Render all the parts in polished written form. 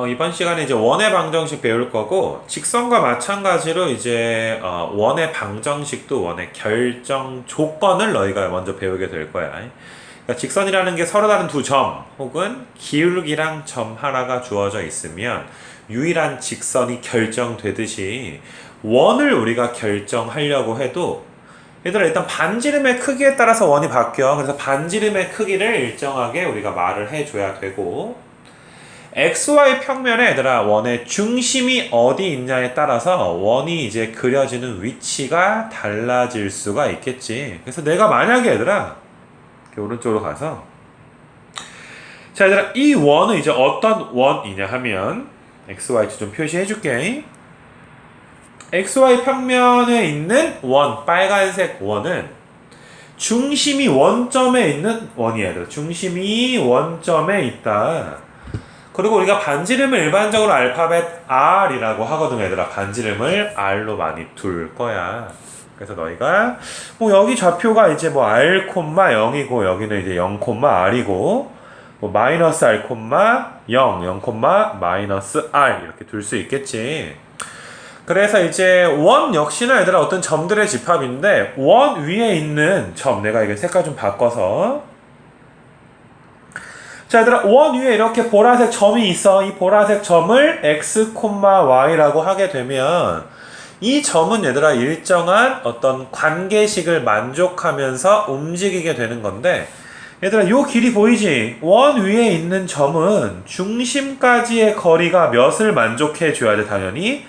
이번 시간에 이제 원의 방정식 배울 거고, 직선과 마찬가지로 이제, 원의 방정식도 원의 결정 조건을 너희가 먼저 배우게 될 거야. 그러니까 직선이라는 게 서로 다른 두 점, 혹은 기울기랑 점 하나가 주어져 있으면, 유일한 직선이 결정되듯이, 원을 우리가 결정하려고 해도, 얘들아, 일단 반지름의 크기에 따라서 원이 바뀌어. 그래서 반지름의 크기를 일정하게 우리가 말을 해줘야 되고, XY 평면에 얘들아 원의 중심이 어디 있냐에 따라서 원이 이제 그려지는 위치가 달라질 수가 있겠지. 그래서 내가 만약에 얘들아 이렇게 오른쪽으로 가서 자 얘들아 이 원은 이제 어떤 원이냐 하면 XY치 좀 표시해 줄게. XY 평면에 있는 원, 빨간색 원은 중심이 원점에 있는 원이야. 얘들아. 중심이 원점에 있다. 그리고 우리가 반지름을 일반적으로 알파벳 R이라고 하거든. 얘들아 반지름을 R로 많이 둘 거야. 그래서 너희가 뭐 여기 좌표가 이제 뭐 R, 0이고 여기는 이제 0, R이고 뭐 마이너스 R, 0, 0, 마이너스 R 이렇게 둘 수 있겠지. 그래서 이제 원 역시나 얘들아 어떤 점들의 집합인데 원 위에 있는 점 내가 이게 색깔 좀 바꿔서 자 얘들아 원 위에 이렇게 보라색 점이 있어. 이 보라색 점을 x, y라고 하게 되면 이 점은 얘들아 일정한 어떤 관계식을 만족하면서 움직이게 되는 건데 얘들아 요 길이 보이지? 원 위에 있는 점은 중심까지의 거리가 몇을 만족해 줘야 돼. 당연히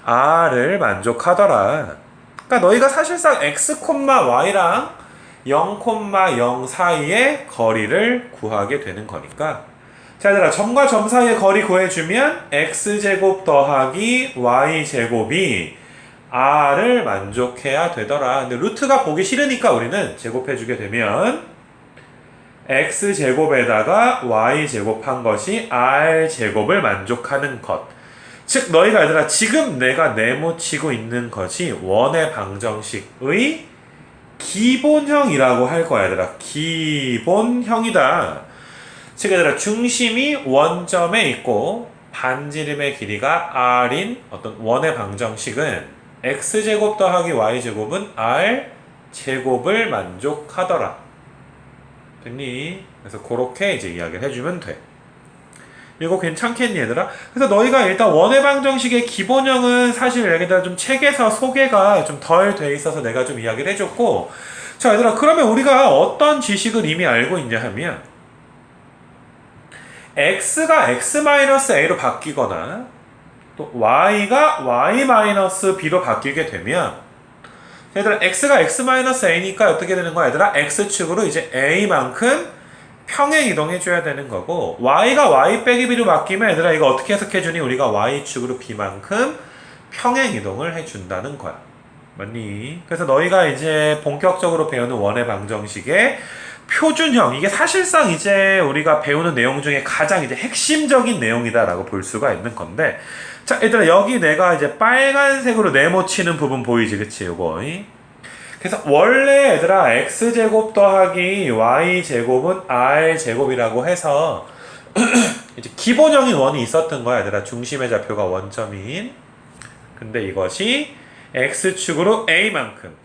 r을 만족하더라. 그러니까 너희가 사실상 x, y랑 0, 0 사이의 거리를 구하게 되는 거니까 자 얘들아 점과 점 사이의 거리 구해주면 x제곱 더하기 y제곱이 r을 만족해야 되더라. 근데 루트가 보기 싫으니까 우리는 제곱해주게 되면 x제곱에다가 y제곱한 것이 r제곱을 만족하는 것. 즉 너희가 얘들아 지금 내가 네모치고 있는 것이 원의 방정식의 기본형이라고 할 거야 얘들아. 기본형이다. 즉 얘들아 중심이 원점에 있고 반지름의 길이가 r인 어떤 원의 방정식은 x제곱 더하기 y제곱은 r제곱을 만족하더라. 됐니? 그래서 그렇게 이제 이야기를 해주면 돼. 이거 괜찮겠니 얘들아? 그래서 너희가 일단 원의 방정식의 기본형은 사실 얘들아 좀 책에서 소개가 좀 덜 돼 있어서 내가 좀 이야기를 해줬고 자 얘들아 그러면 우리가 어떤 지식을 이미 알고 있냐 하면 x가 x-a로 바뀌거나 또 y가 y-b로 바뀌게 되면 얘들아 x가 x-a니까 어떻게 되는 거야 얘들아? x축으로 이제 a만큼 평행 이동해줘야 되는 거고 y가 y 빼기 b로 바뀌면 얘들아 이거 어떻게 해석해주니? 우리가 y축으로 b만큼 평행 이동을 해준다는 거야. 맞니? 그래서 너희가 이제 본격적으로 배우는 원의 방정식의 표준형 이게 사실상 이제 우리가 배우는 내용 중에 가장 이제 핵심적인 내용이다라고 볼 수가 있는 건데 자 얘들아 여기 내가 이제 빨간색으로 네모치는 부분 보이지 그치 요거 그래서 원래 얘들아 x제곱 더하기 y제곱은 r제곱이라고 해서 이제 기본형인 원이 있었던 거야 얘들아. 중심의 좌표가 원점인. 근데 이것이 x축으로 a만큼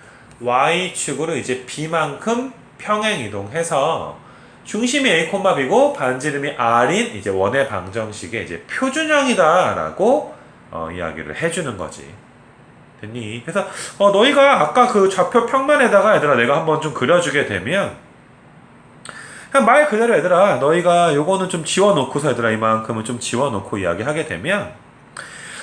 y축으로 이제 b만큼 평행 이동해서 중심이 a, b고 반지름이 r인 이제 원의 방정식의 이제 표준형이다라고 이야기를 해주는 거지. 됐니? 그래서 너희가 아까 그 좌표 평면에다가 얘들아 내가 한번 좀 그려주게 되면 그냥 말 그대로 얘들아 너희가 요거는 좀 지워놓고서 얘들아 이만큼은 좀 지워놓고 이야기하게 되면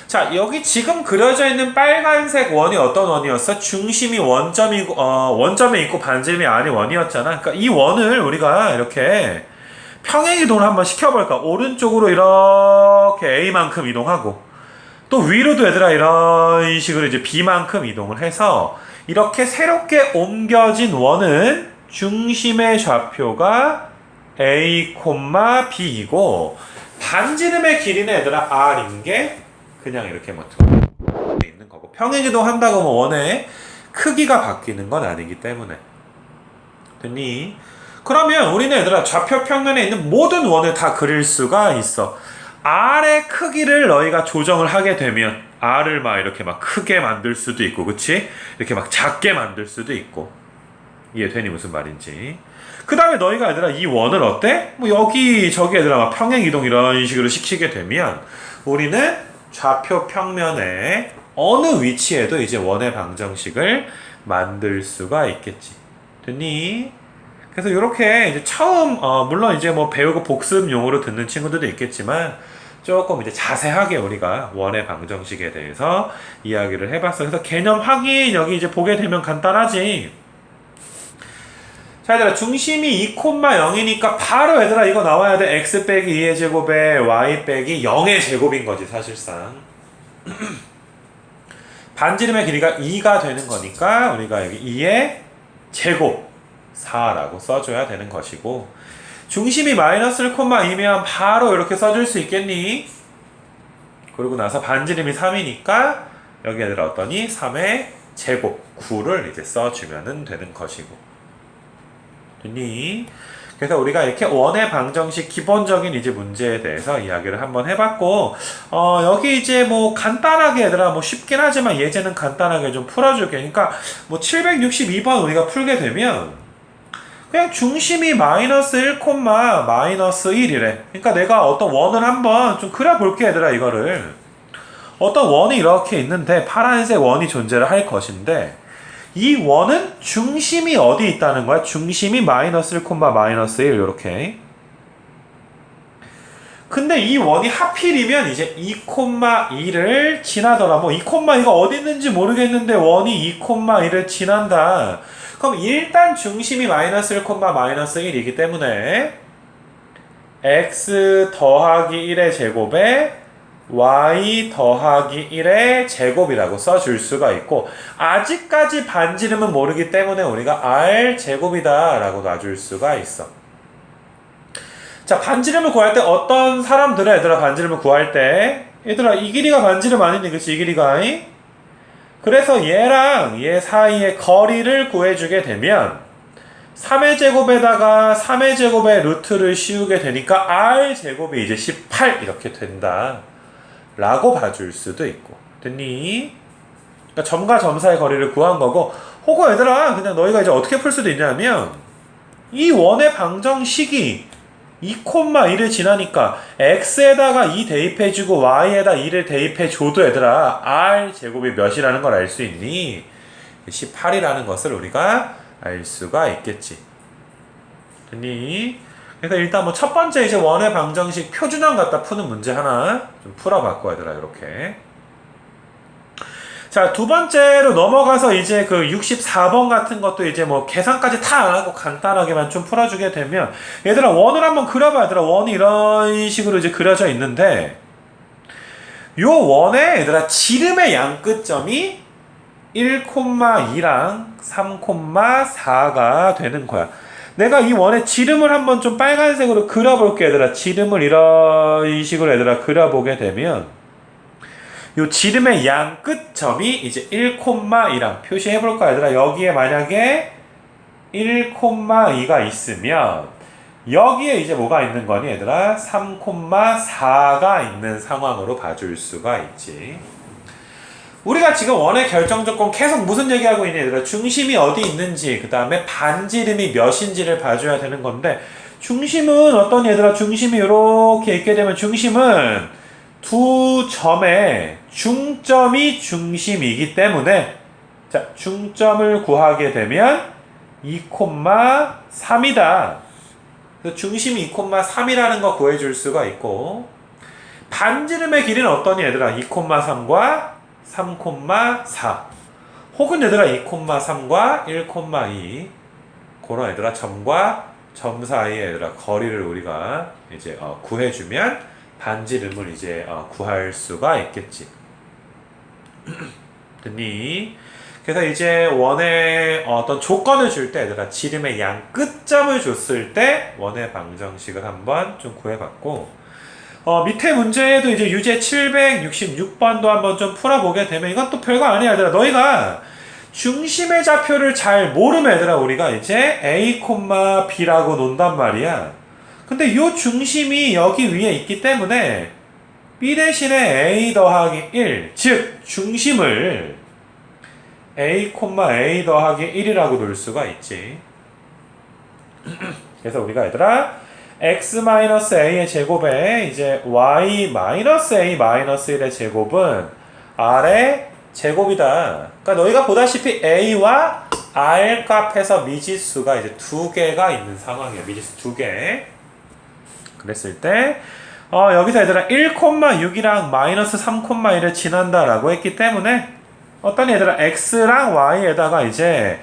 자 여기 지금 그려져 있는 빨간색 원이 어떤 원이었어? 중심이 원점이고 원점에 있고 반지름이 아닌 원이었잖아. 그러니까 이 원을 우리가 이렇게 평행 이동을 한번 시켜볼까? 오른쪽으로 이렇게 a만큼 이동하고 또 위로도 얘들아 이런 식으로 이제 b만큼 이동을 해서 이렇게 새롭게 옮겨진 원은 중심의 좌표가 a, b이고 반지름의 길이는 얘들아 r인 게 그냥 이렇게 뭐 있는 거고 평행 이동한다고 뭐 원의 크기가 바뀌는 건 아니기 때문에 됐니? 그러면 우리는 얘들아 좌표 평면에 있는 모든 원을 다 그릴 수가 있어. R의 크기를 너희가 조정을 하게 되면 R을 막 이렇게 막 크게 만들 수도 있고, 그치? 이렇게 막 작게 만들 수도 있고. 이해되니 무슨 말인지. 그 다음에 너희가 얘들아 이 원을 어때? 뭐 여기 저기 얘들아 막 평행 이동 이런 식으로 시키게 되면 우리는 좌표 평면에 어느 위치에도 이제 원의 방정식을 만들 수가 있겠지. 됐니? 그래서 이렇게 이제 처음 물론 이제 뭐 배우고 복습용으로 듣는 친구들도 있겠지만 조금 이제 자세하게 우리가 원의 방정식에 대해서 이야기를 해봤어. 그래서 개념 확인 여기 이제 보게 되면 간단하지. 자, 얘들아 중심이 2,0이니까 바로 얘들아 이거 나와야 돼. x 빼기 2의 제곱에 y 빼기 0의 제곱인 거지 사실상. 반지름의 길이가 2가 되는 거니까 우리가 여기 2의 제곱 4라고 써줘야 되는 것이고, 중심이 마이너스 1,2면 바로 이렇게 써줄 수 있겠니? 그러고 나서 반지름이 3이니까 여기 얘들아 어떠니? 3의 제곱 9를 이제 써주면 되는 것이고. 됐니? 그래서 우리가 이렇게 원의 방정식 기본적인 이제 문제에 대해서 이야기를 한번 해봤고, 여기 이제 뭐 간단하게 얘들아 뭐 쉽긴 하지만 예제는 간단하게 좀 풀어줄게. 그러니까 뭐 762번 우리가 풀게 되면 그냥 중심이 마이너스 1, 마이너스 1이래. 그러니까 내가 어떤 원을 한번 좀 그려볼게 얘들아 이거를. 어떤 원이 이렇게 있는데 파란색 원이 존재를 할 것인데 이 원은 중심이 어디 있다는 거야? 중심이 마이너스 1, 마이너스 1 이렇게. 근데 이 원이 하필이면 이제 2,2를 지나더라. 뭐 2,2가 어디 있는지 모르겠는데 원이 2,2를 지난다. 그럼 일단 중심이 마이너스 1, 마이너스 1이기 때문에 x 더하기 1의 제곱에 y 더하기 1의 제곱이라고 써줄 수가 있고, 아직까지 반지름은 모르기 때문에 우리가 r 제곱이다 라고 놔줄 수가 있어. 자, 반지름을 구할 때 어떤 사람들은 얘들아 반지름을 구할 때 얘들아 이 길이가 반지름 아니니? 그치? 이 길이가. 그래서 얘랑 얘 사이의 거리를 구해주게 되면 3의 제곱에다가 3의 제곱의 루트를 씌우게 되니까 r 제곱이 이제 18 이렇게 된다 라고 봐줄 수도 있고. 됐니? 그러니까 점과 점 사이의 거리를 구한 거고, 혹은 얘들아 그냥 너희가 이제 어떻게 풀 수도 있냐면 이 원의 방정식이 2,1을 지나니까 x에다가 2 대입해주고 y에다 2를 대입해줘도 얘들아 r 제곱이 몇이라는 걸 알 수 있니? 18이라는 것을 우리가 알 수가 있겠지. 됐니? 그래서 일단 뭐 첫 번째 이제 원의 방정식 표준형 갖다 푸는 문제 하나 좀 풀어봤고 얘들아 이렇게. 자, 두 번째로 넘어가서 이제 그 64번 같은 것도 이제 뭐 계산까지 다 안 하고 간단하게만 좀 풀어주게 되면, 얘들아 원을 한번 그려봐. 얘들아 원이 이런 식으로 이제 그려져 있는데 요 원에 얘들아 지름의 양 끝점이 1,2랑 3,4가 되는 거야. 내가 이 원의 지름을 한번 좀 빨간색으로 그려볼게 얘들아. 지름을 이런 식으로 얘들아 그려보게 되면 요 지름의 양 끝점이 이제 1,2랑 표시해볼까 얘들아. 여기에 만약에 1,2가 있으면 여기에 이제 뭐가 있는 거니 얘들아? 3,4가 있는 상황으로 봐줄 수가 있지. 우리가 지금 원의 결정 조건 계속 무슨 얘기하고 있니 얘들아? 중심이 어디 있는지, 그 다음에 반지름이 몇인지를 봐줘야 되는 건데, 중심은 어떤 얘들아? 중심이 이렇게 있게 되면 중심은 두 점의 중점이 중심이기 때문에, 자, 중점을 구하게 되면 2,3이다. 그래서 중심이 2,3이라는 거 구해줄 수가 있고, 반지름의 길이는 어떠니 얘들아? 2,3과 3,4. 혹은 얘들아 2,3과 1,2. 그런 얘들아 점과 점 사이의 얘들아 거리를 우리가 이제 구해주면 반지름을 이제 구할 수가 있겠지. 됐니? 그래서 이제 원의 어떤 조건을 줄 때 얘들아 지름의 양 끝점을 줬을 때 원의 방정식을 한번 좀 구해봤고, 밑에 문제에도 이제 유제 766번도 한번 좀 풀어보게 되면 이건 또 별거 아니야 얘들아. 너희가 중심의 좌표를 잘 모르면 얘들아 우리가 이제 A, B라고 논단 말이야. 근데 요 중심이 여기 위에 있기 때문에 b 대신에 a 더하기 1, 즉 중심을 a, a 더하기 1이라고 놓을 수가 있지. 그래서 우리가 얘들아 x-a의 제곱에 이제 y-a-1의 제곱은 r의 제곱이다. 그러니까 너희가 보다시피 a와 r 값에서 미지수가 이제 두 개가 있는 상황이야. 미지수 두 개. 그랬을 때 여기서 얘들아 1,6이랑 마이너스 3,1을 지난다라고 했기 때문에 어떤 얘들아 x랑 y에다가 이제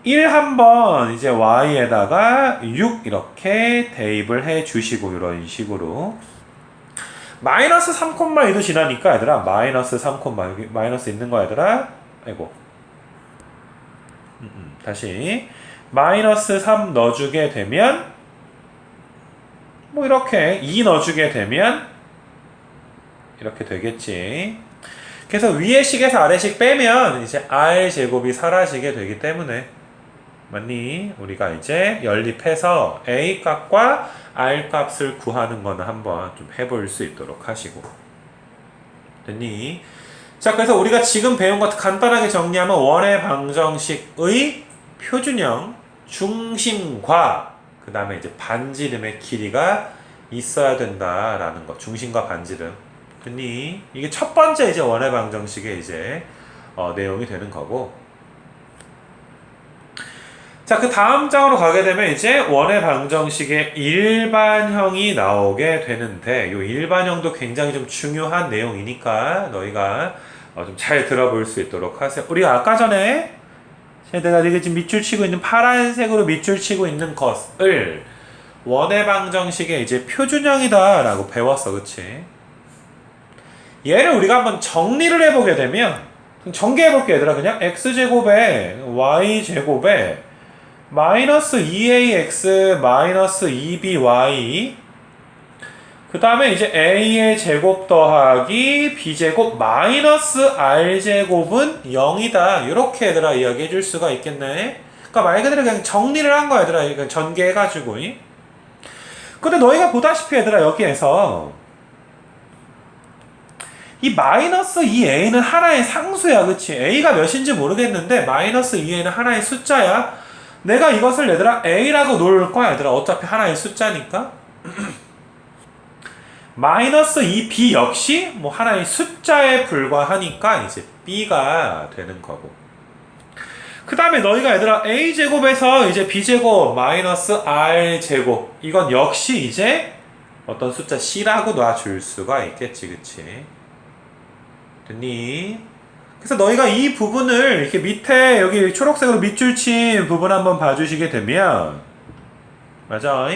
1 한번 이제 y에다가 6 이렇게 대입을 해 주시고 이런 식으로 마이너스 3,2도 지나니까 얘들아 마이너스 3, 여기 마이너스 있는 거 얘들아 아이고 다시 마이너스 3 넣어주게 되면 뭐 이렇게 2 넣어주게 되면 이렇게 되겠지. 그래서 위의 식에서 아래 식 빼면 이제 r 제곱이 사라지게 되기 때문에 맞니? 우리가 이제 연립해서 a 값과 r 값을 구하는 거는 한번 좀 해볼 수 있도록 하시고 됐니? 자, 그래서 우리가 지금 배운 것 간단하게 정리하면 원의 방정식의 표준형 중심과 그 다음에 이제 반지름의 길이가 있어야 된다라는 거. 중심과 반지름. 됐니? 이게 첫 번째 이제 원의 방정식의 이제 내용이 되는 거고. 자, 그 다음 장으로 가게 되면 이제 원의 방정식의 일반형이 나오게 되는데, 이 일반형도 굉장히 좀 중요한 내용이니까 너희가 좀 잘 들어볼 수 있도록 하세요. 우리가 아까 전에 내가 이게 지금 밑줄 치고 있는 파란색으로 밑줄 치고 있는 것을 원의 방정식의 이제 표준형이다 라고 배웠어. 그치? 얘를 우리가 한번 정리를 해보게 되면 전개해볼게 얘들아. 그냥 x제곱에 y제곱에 마이너스 2ax 마이너스 2by 그 다음에 이제 a의 제곱 더하기 b제곱 마이너스 r제곱은 0이다. 이렇게 얘들아 이야기해 줄 수가 있겠네. 그러니까 말 그대로 그냥 정리를 한 거야 얘들아. 그냥 전개해가지고. 근데 너희가 보다시피 얘들아 여기에서 이 마이너스 2a는 하나의 상수야. 그치? a가 몇인지 모르겠는데 마이너스 2a는 하나의 숫자야. 내가 이것을 얘들아 a라고 놓을 거야 얘들아. 어차피 하나의 숫자니까. 마이너스 2b 역시 뭐 하나의 숫자에 불과하니까 이제 b가 되는 거고. 그 다음에 너희가 얘들아 a제곱에서 이제 b제곱 마이너스 r제곱 이건 역시 이제 어떤 숫자 c라고 놔줄 수가 있겠지. 그치? 됐니? 그래서 너희가 이 부분을 이렇게 밑에 여기 초록색으로 밑줄 친 부분 한번 봐주시게 되면 맞아?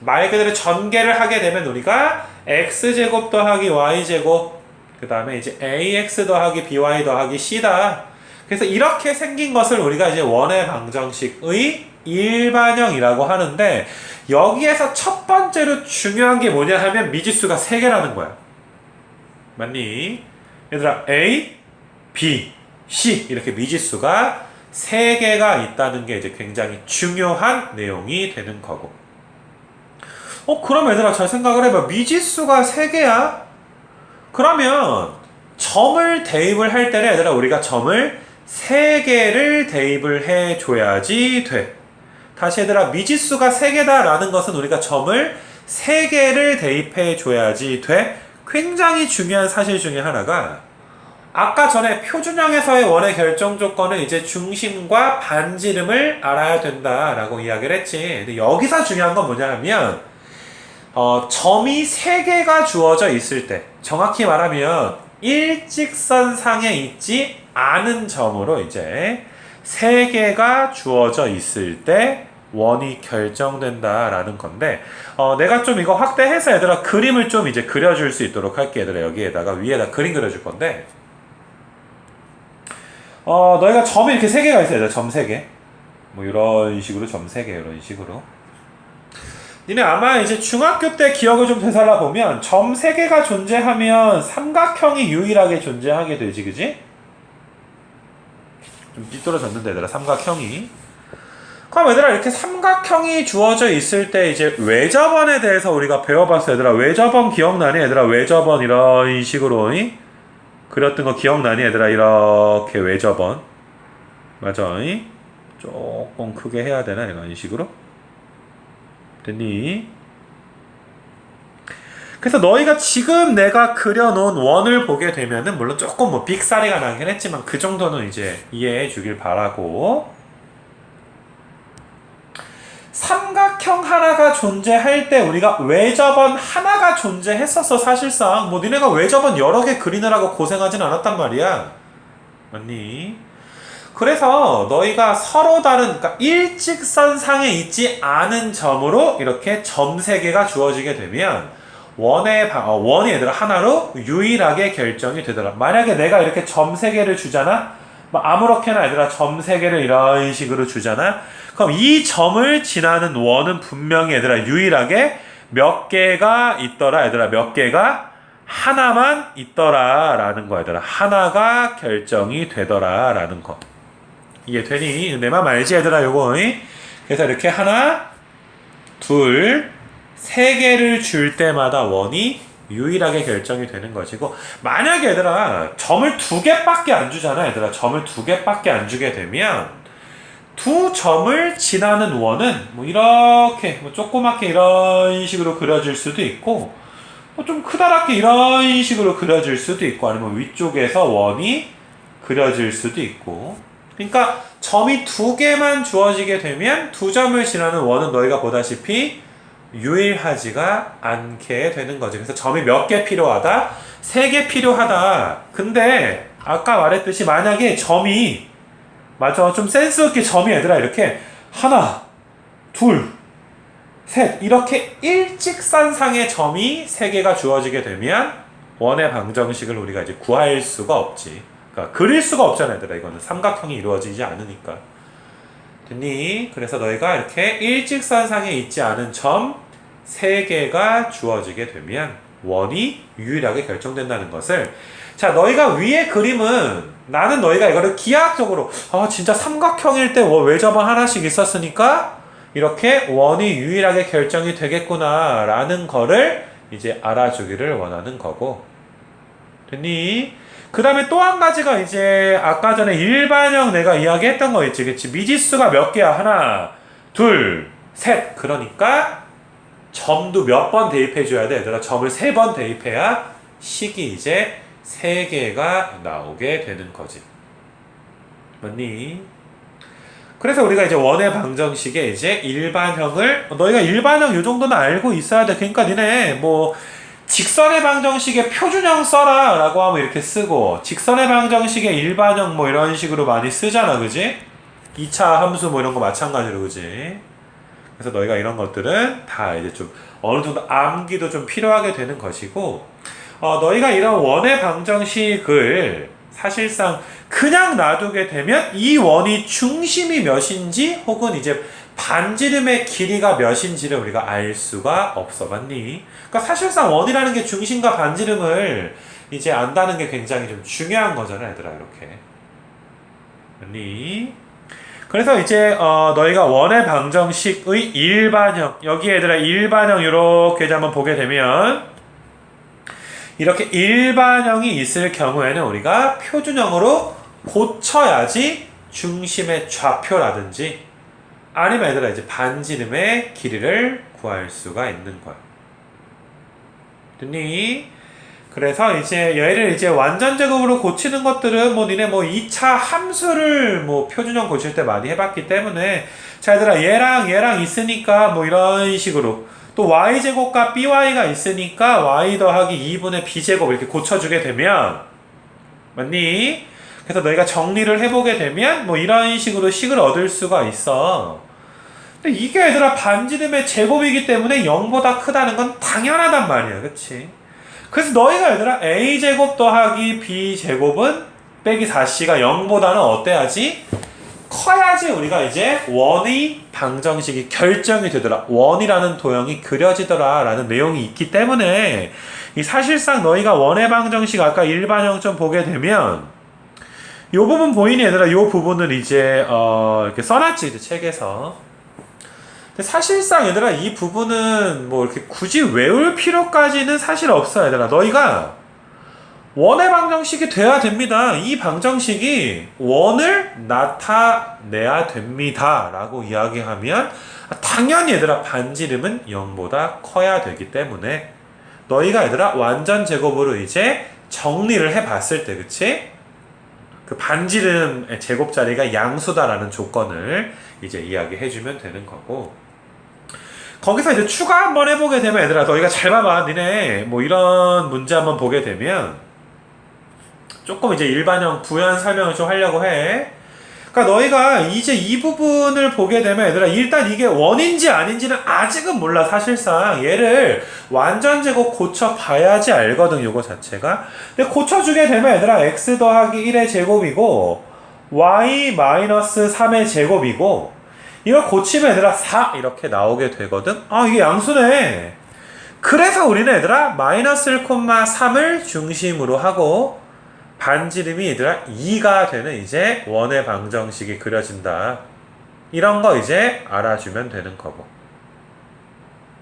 말 그대로 전개를 하게 되면 우리가 x제곱 더하기 y제곱 그 다음에 이제 ax 더하기 by 더하기 c다. 그래서 이렇게 생긴 것을 우리가 이제 원의 방정식의 일반형이라고 하는데 여기에서 첫 번째로 중요한 게 뭐냐 하면 미지수가 3개라는 거야. 맞니? 얘들아 a, b, c 이렇게 미지수가 3개가 있다는 게 이제 굉장히 중요한 내용이 되는 거고. 그럼 얘들아 잘 생각을 해봐. 미지수가 3개야? 그러면 점을 대입을 할 때는 얘들아 우리가 점을 3개를 대입을 해줘야지 돼. 다시 얘들아 미지수가 3개다 라는 것은 우리가 점을 3개를 대입해줘야지 돼. 굉장히 중요한 사실 중에 하나가 아까 전에 표준형에서의 원의 결정 조건은 이제 중심과 반지름을 알아야 된다라고 이야기를 했지. 근데 여기서 중요한 건 뭐냐 하면 점이 3개가 주어져 있을 때 정확히 말하면 일직선상에 있지 않은 점으로 이제 3개가 주어져 있을 때 원이 결정된다라는 건데 내가 좀 이거 확대해서 얘들아 그림을 좀 이제 그려줄 수 있도록 할게. 얘들아 여기에다가 위에다 그림 그려줄 건데 너희가 점이 이렇게 3개가 있어요. 얘들아. 점 3개 뭐 이런 식으로 점 3개 이런 식으로 니네 아마 이제 중학교 때 기억을 좀 되살아 보면 점 3개가 존재하면 삼각형이 유일하게 존재하게 되지. 그지? 좀 삐뚤어졌는데 얘들아 삼각형이 그럼 얘들아 이렇게 삼각형이 주어져 있을 때 이제 외접원에 대해서 우리가 배워봤어. 얘들아 외접원 기억나니? 얘들아 외접원 이런 식으로 그렸던 거 기억나니? 얘들아 이렇게 외접원 맞아? 조금 크게 해야 되나? 이런 식으로 됐니? 그래서 너희가 지금 내가 그려놓은 원을 보게 되면은 물론 조금 뭐 빅사리가 나긴 했지만 그 정도는 이제 이해해 주길 바라고, 삼각형 하나가 존재할 때 우리가 외접원 하나가 존재했었어. 사실상 뭐 니네가 외접원 여러 개 그리느라고 고생하진 않았단 말이야. 맞니? 그래서 너희가 서로 다른, 그러니까 일직선상에 있지 않은 점으로 이렇게 점 3개가 주어지게 되면 원이 얘들아 하나로 유일하게 결정이 되더라. 만약에 내가 이렇게 점 3개를 주잖아? 뭐 아무렇게나 얘들아 점 3개를 이런 식으로 주잖아? 그럼 이 점을 지나는 원은 분명히 얘들아 유일하게 몇 개가 있더라. 얘들아 몇 개가 하나만 있더라 라는 거. 얘들아 하나가 결정이 되더라 라는 거. 이해되니? 내 맘 알지 얘들아 요거? 그래서 이렇게 하나 둘 3개를 줄 때마다 원이 유일하게 결정이 되는 것이고, 만약에 얘들아 점을 2개밖에 안 주잖아. 얘들아 점을 2개밖에 안 주게 되면 두 점을 지나는 원은 뭐 이렇게 뭐 조그맣게 이런 식으로 그려질 수도 있고, 뭐 좀 크다랗게 이런 식으로 그려질 수도 있고, 아니면 위쪽에서 원이 그려질 수도 있고. 그러니까 점이 2개만 주어지게 되면 두 점을 지나는 원은 너희가 보다시피 유일하지가 않게 되는 거지. 그래서 점이 몇 개 필요하다? 3개 필요하다. 근데 아까 말했듯이 만약에 점이 맞아 좀 센스 있게 점이 얘들아 이렇게 하나 둘 셋 이렇게 일직선상의 점이 3개가 주어지게 되면 원의 방정식을 우리가 이제 구할 수가 없지. 그러니까 그릴 수가 없잖아 얘들아. 이거는 삼각형이 이루어지지 않으니까. 됐니? 그래서 너희가 이렇게 일직선상에 있지 않은 점 3개가 주어지게 되면 원이 유일하게 결정된다는 것을, 자 너희가 위에 그림은 나는 너희가 이거를 기하학적으로 진짜 삼각형일 때 외접원 하나씩 있었으니까 이렇게 원이 유일하게 결정이 되겠구나 라는 거를 이제 알아주기를 원하는 거고. 됐니? 그 다음에 또 한 가지가 이제 아까 전에 일반형 내가 이야기했던 거 있지. 그치? 미지수가 몇 개야? 하나 둘 셋. 그러니까 점도 몇 번 대입해 줘야 돼 얘들아. 점을 3번 대입해야 식이 이제 3개가 나오게 되는 거지. 맞니? 그래서 우리가 이제 원의 방정식에 이제 일반형을, 너희가 일반형 요 정도는 알고 있어야 돼. 그러니까 니네 뭐 직선의 방정식에 표준형 써라 라고 하면 이렇게 쓰고, 직선의 방정식에 일반형 뭐 이런 식으로 많이 쓰잖아. 그지? 2차 함수 뭐 이런 거 마찬가지로. 그지? 그래서 너희가 이런 것들은 다 이제 좀 어느 정도 암기도 좀 필요하게 되는 것이고, 너희가 이런 원의 방정식을 사실상 그냥 놔두게 되면 이 원이 중심이 몇인지 혹은 이제 반지름의 길이가 몇인지를 우리가 알 수가 없어. 맞니? 그러니까 사실상 원이라는 게 중심과 반지름을 이제 안다는 게 굉장히 좀 중요한 거잖아 얘들아. 이렇게. 맞니? 그래서 이제 너희가 원의 방정식의 일반형, 여기 얘들아 일반형 이렇게 이제 한번 보게 되면 이렇게 일반형이 있을 경우에는 우리가 표준형으로 고쳐야지 중심의 좌표라든지 아니면 얘들아 이제 반지름의 길이를 구할 수가 있는 거야. 됐니? 그래서 이제 얘를 이제 완전 제곱으로 고치는 것들은 뭐 니네 뭐 2차 함수를 뭐 표준형 고칠 때 많이 해봤기 때문에, 자 얘들아 얘랑 있으니까 뭐 이런 식으로 또 y제곱과 by가 있으니까 y 더하기 2분의 b제곱 이렇게 고쳐주게 되면, 맞니? 그래서 너희가 정리를 해보게 되면 뭐 이런 식으로 식을 얻을 수가 있어. 근데 이게 얘들아 반지름의 제곱이기 때문에 0보다 크다는 건 당연하단 말이야. 그치? 그래서 너희가 얘들아 a제곱 더하기 b제곱은 빼기 4c가 0보다는 어때야지? 커야지 우리가 이제 원의 방정식이 결정이 되더라. 원이라는 도형이 그려지더라 라는 내용이 있기 때문에 이 사실상 너희가 원의 방정식 아까 일반형 좀 보게 되면 요 부분 보이니 얘들아? 요 부분을 이제 이렇게 써놨지 책에서. 근데 사실상 얘들아 이 부분은 뭐 이렇게 굳이 외울 필요까지는 사실 없어 얘들아. 너희가 원의 방정식이 돼야 됩니다. 이 방정식이 원을 나타내야 됩니다 라고 이야기하면 당연히 얘들아 반지름은 0보다 커야 되기 때문에 너희가 얘들아 완전 제곱으로 이제 정리를 해 봤을 때 그치? 그 반지름의 제곱자리가 양수다라는 조건을 이제 이야기해 주면 되는 거고, 거기서 이제 추가 한번 해보게 되면 얘들아 너희가 잘 봐봐. 니네 뭐 이런 문제 한번 보게 되면 조금 이제 일반형 부연 설명을 좀 하려고 해. 그러니까 너희가 이제 이 부분을 보게 되면 얘들아 일단 이게 원인지 아닌지는 아직은 몰라. 사실상 얘를 완전 제곱 고쳐 봐야지 알거든 요거 자체가. 근데 고쳐주게 되면 얘들아 x 더하기 1의 제곱이고 y 마이너스 3의 제곱이고 이걸 고치면 얘들아 4 이렇게 나오게 되거든. 아 이게 양수네. 그래서 우리는 얘들아 마이너스 1,3을 중심으로 하고 반지름이 얘들아 2가 되는 이제 원의 방정식이 그려진다. 이런 거 이제 알아주면 되는 거고.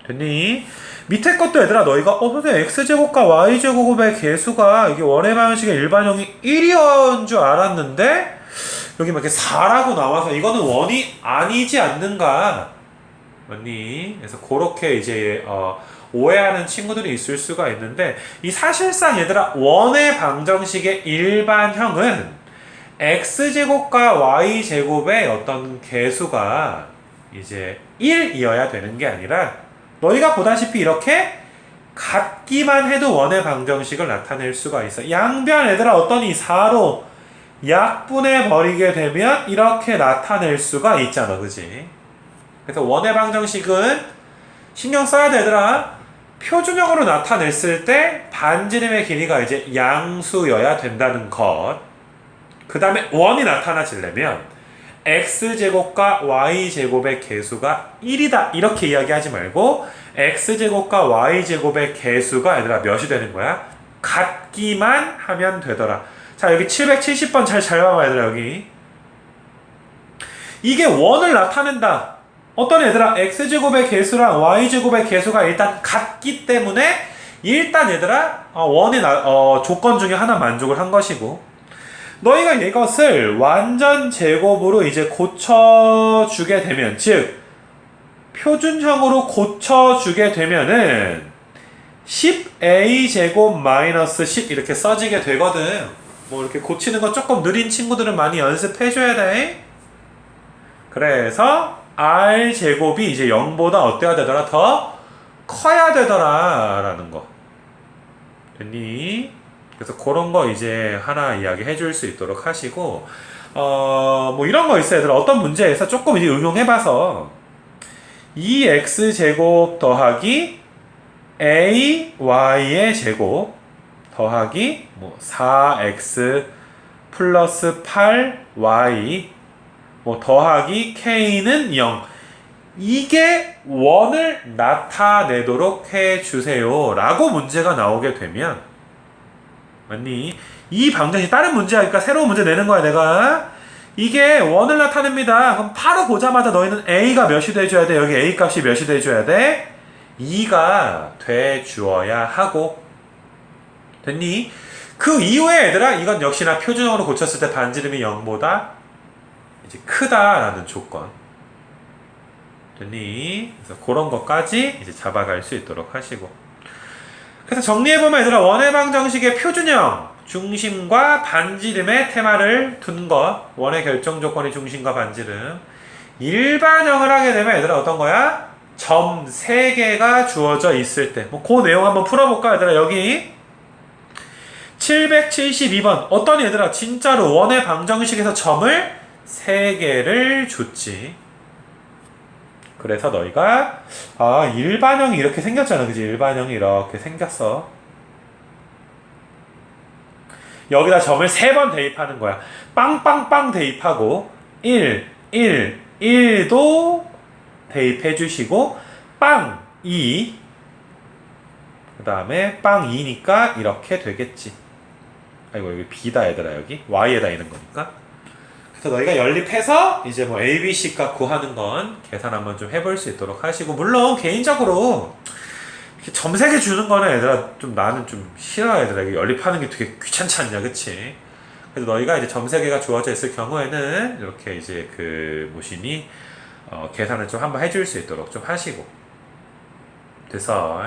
됐니? 밑에 것도 얘들아 너희가 선생님 x제곱과 y제곱의 개수가 이게 원의 방정식의 일반형이 1이었는 줄 알았는데 여기 막 이렇게 4라고 나와서 이거는 원이 아니지 않는가? 맞니? 그래서 그렇게 이제 오해하는 친구들이 있을 수가 있는데 이 사실상 얘들아 원의 방정식의 일반형은 x제곱과 y제곱의 어떤 개수가 이제 1이어야 되는 게 아니라 너희가 보다시피 이렇게 같기만 해도 원의 방정식을 나타낼 수가 있어. 양변 얘들아 어떠니 4로 약분해 버리게 되면 이렇게 나타낼 수가 있잖아. 그지? 그래서 원의 방정식은 신경 써야 되더라. 표준형으로 나타냈을 때 반지름의 길이가 이제 양수여야 된다는 것. 그 다음에 원이 나타나지려면 x제곱과 y제곱의 개수가 1이다 이렇게 이야기하지 말고 x제곱과 y제곱의 개수가 얘들아 몇이 되는 거야? 같기만 하면 되더라. 자 여기 770번 잘 봐봐 얘들아. 여기 이게 원을 나타낸다. 어떤 얘들아 x제곱의 개수랑 y제곱의 개수가 일단 같기 때문에 일단 얘들아 원이 조건 중에 하나 만족을 한 것이고, 너희가 이것을 완전 제곱으로 이제 고쳐주게 되면, 즉 표준형으로 고쳐주게 되면은 10a 제곱 마이너스 10 이렇게 써지게 되거든. 뭐 이렇게 고치는 거 조금 느린 친구들은 많이 연습해줘야 돼. 그래서 r 제곱이 이제 0보다 어때야 되더라? 더 커야 되더라 라는 거. 됐니? 그래서 그런 거 이제 하나 이야기 해줄 수 있도록 하시고, 뭐 이런 거 있어요. 얘들아 어떤 문제에서 조금 이제 응용해봐서 2x제곱 더하기 ay의 제곱 더하기 뭐 4x 플러스 8y 뭐 더하기 k는 0 이게 원을 나타내도록 해주세요 라고 문제가 나오게 되면, 맞니? 이 방정식 다른 문제야. 그러니까 새로운 문제 내는 거야 내가. 이게 원을 나타냅니다. 그럼 바로 보자마자 너희는 a가 몇이 돼줘야 돼? 여기 a 값이 몇이 돼줘야 돼? 2가 돼주어야 하고. 됐니? 그 이후에 얘들아 이건 역시나 표준형으로 고쳤을 때 반지름이 0보다 이제 크다라는 조건. 됐니? 그래서 그런 것까지 이제 잡아갈 수 있도록 하시고. 그래서 정리해보면 얘들아 원의 방정식의 표준형 중심과 반지름의 테마를 둔 것, 원의 결정 조건이 중심과 반지름. 일반형을 하게 되면 얘들아 어떤 거야? 점 3개가 주어져 있을 때. 뭐 그 내용 한번 풀어볼까 얘들아. 여기 772번 어떤 얘들아 진짜로 원의 방정식에서 점을 3개를 줬지. 그래서 너희가 일반형이 이렇게 생겼잖아. 그지? 일반형이 이렇게 생겼어. 여기다 점을 3번 대입하는 거야. 빵빵빵 대입하고 1, 1, 1도 대입해 주시고 빵, 2 그 다음에 빵 2니까 이렇게 되겠지. 아이고 여기 B다 얘들아. 여기 Y에다 있는 거니까. 그래서 너희가 연립해서 이제 뭐 A, B, C 값 구하는 건 계산 한번 좀 해볼 수 있도록 하시고, 물론 개인적으로 이렇게 점색해 주는 거는 얘들아 좀 나는 좀 싫어. 얘들아 이게 연립하는 게 되게 귀찮지 않냐, 그치? 그래서 너희가 이제 점세개가 주어져 있을 경우에는 이렇게 이제 그 모신이 계산을 좀 한번 해줄 수 있도록 좀 하시고. 됐어.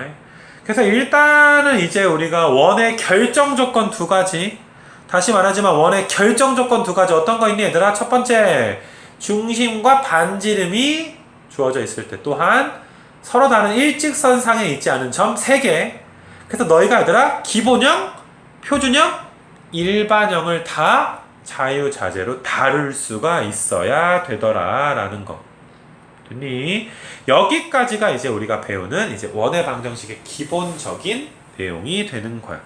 그래서 일단은 이제 우리가 원의 결정 조건 두 가지, 다시 말하지만 원의 결정 조건 두 가지 어떤 거 있니 얘들아? 첫 번째, 중심과 반지름이 주어져 있을 때, 또한 서로 다른 일직선상에 있지 않은 점 3개. 그래서 너희가 얘들아 기본형, 표준형, 일반형을 다 자유자재로 다룰 수가 있어야 되더라 라는 거. 됐니? 여기까지가 이제 우리가 배우는 이제 원의 방정식의 기본적인 내용이 되는 거야.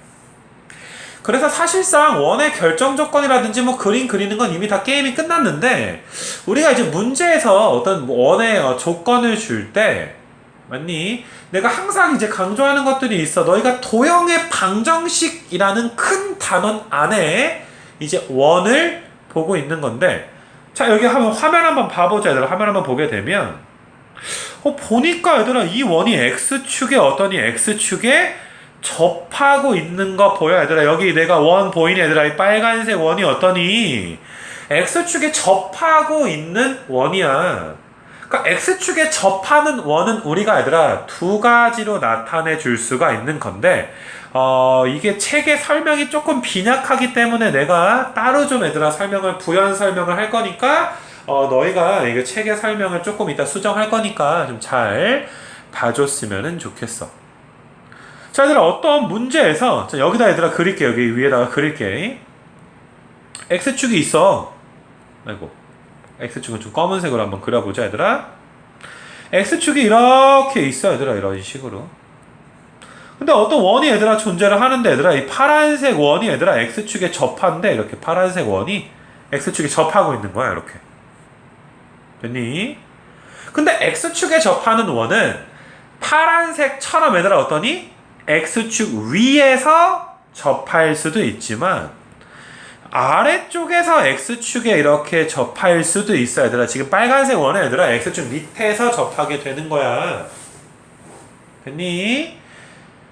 그래서 사실상 원의 결정 조건이라든지 뭐 그림 그리는 건 이미 다 게임이 끝났는데, 우리가 이제 문제에서 어떤 원의 조건을 줄 때, 맞니? 내가 항상 이제 강조하는 것들이 있어. 너희가 도형의 방정식이라는 큰 단원 안에 이제 원을 보고 있는 건데, 자, 여기 한번 화면 한번 봐보자, 얘들아. 화면 한번 보게 되면, 보니까 얘들아, 이 원이 X축에 어떠니? X축에 접하고 있는 거 보여, 얘들아. 여기 내가 원 보이니, 얘들아? 이 빨간색 원이 어떠니? X축에 접하고 있는 원이야. 그러니까 X축에 접하는 원은 우리가 얘들아 두 가지로 나타내 줄 수가 있는 건데, 이게 책의 설명이 조금 빈약하기 때문에 내가 따로 좀 얘들아 부연 설명을 할 거니까, 너희가 이게 책의 설명을 조금 이따 수정할 거니까 좀 잘 봐줬으면 좋겠어. 자, 얘들아, 어떤 문제에서, 자, 여기다 얘들아 그릴게. 여기 위에다가 그릴게. X축이 있어. 아이고, X축은 좀 검은색으로 한번 그려보자, 얘들아. X축이 이렇게 있어, 얘들아. 이런 식으로. 근데 어떤 원이 얘들아 존재를 하는데, 얘들아 이 파란색 원이 얘들아 X축에 접한데, 이렇게 파란색 원이 X축에 접하고 있는 거야, 이렇게. 됐니? 근데 X축에 접하는 원은 파란색처럼 얘들아 어떠니? X축 위에서 접할 수도 있지만 아래쪽에서 X축에 이렇게 접할 수도 있어, 얘들아. 지금 빨간색 원은 얘들아 X축 밑에서 접하게 되는 거야. 됐니?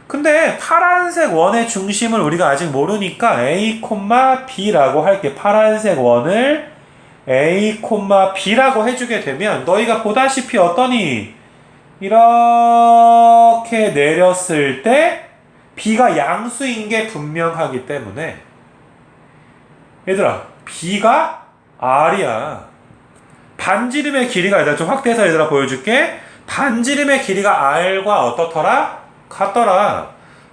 근데 파란색 원의 중심을 우리가 아직 모르니까 A, B라고 할게. 파란색 원을 A, B라고 해주게 되면 너희가 보다시피 어떠니? 이렇게 내렸을 때 B가 양수인 게 분명하기 때문에 얘들아 B가 R이야. 반지름의 길이가, 얘들아 좀 확대해서 얘들아 보여줄게. 반지름의 길이가 R과 어떻더라? 같더라.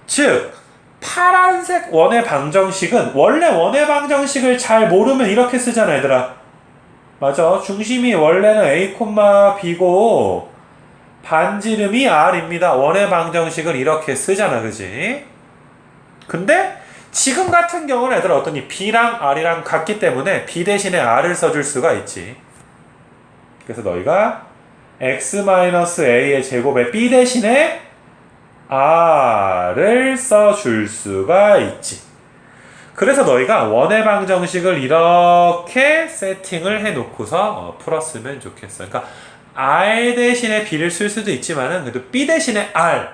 즉 파란색 원의 방정식은, 원래 원의 방정식을 잘 모르면 이렇게 쓰잖아, 얘들아. 맞아. 중심이 원래는 A, B고 반지름이 R입니다. 원의 방정식을 이렇게 쓰잖아, 그지? 근데 지금 같은 경우는 얘들아 어떠니? B랑 R이랑 같기 때문에 B 대신에 R을 써줄 수가 있지. 그래서 너희가 X-A의 제곱에 B 대신에 R을 써줄 수가 있지. 그래서 너희가 원의 방정식을 이렇게 세팅을 해놓고서 풀었으면 좋겠어. 그러니까 R 대신에 B를 쓸 수도 있지만은 그래도 B 대신에 R.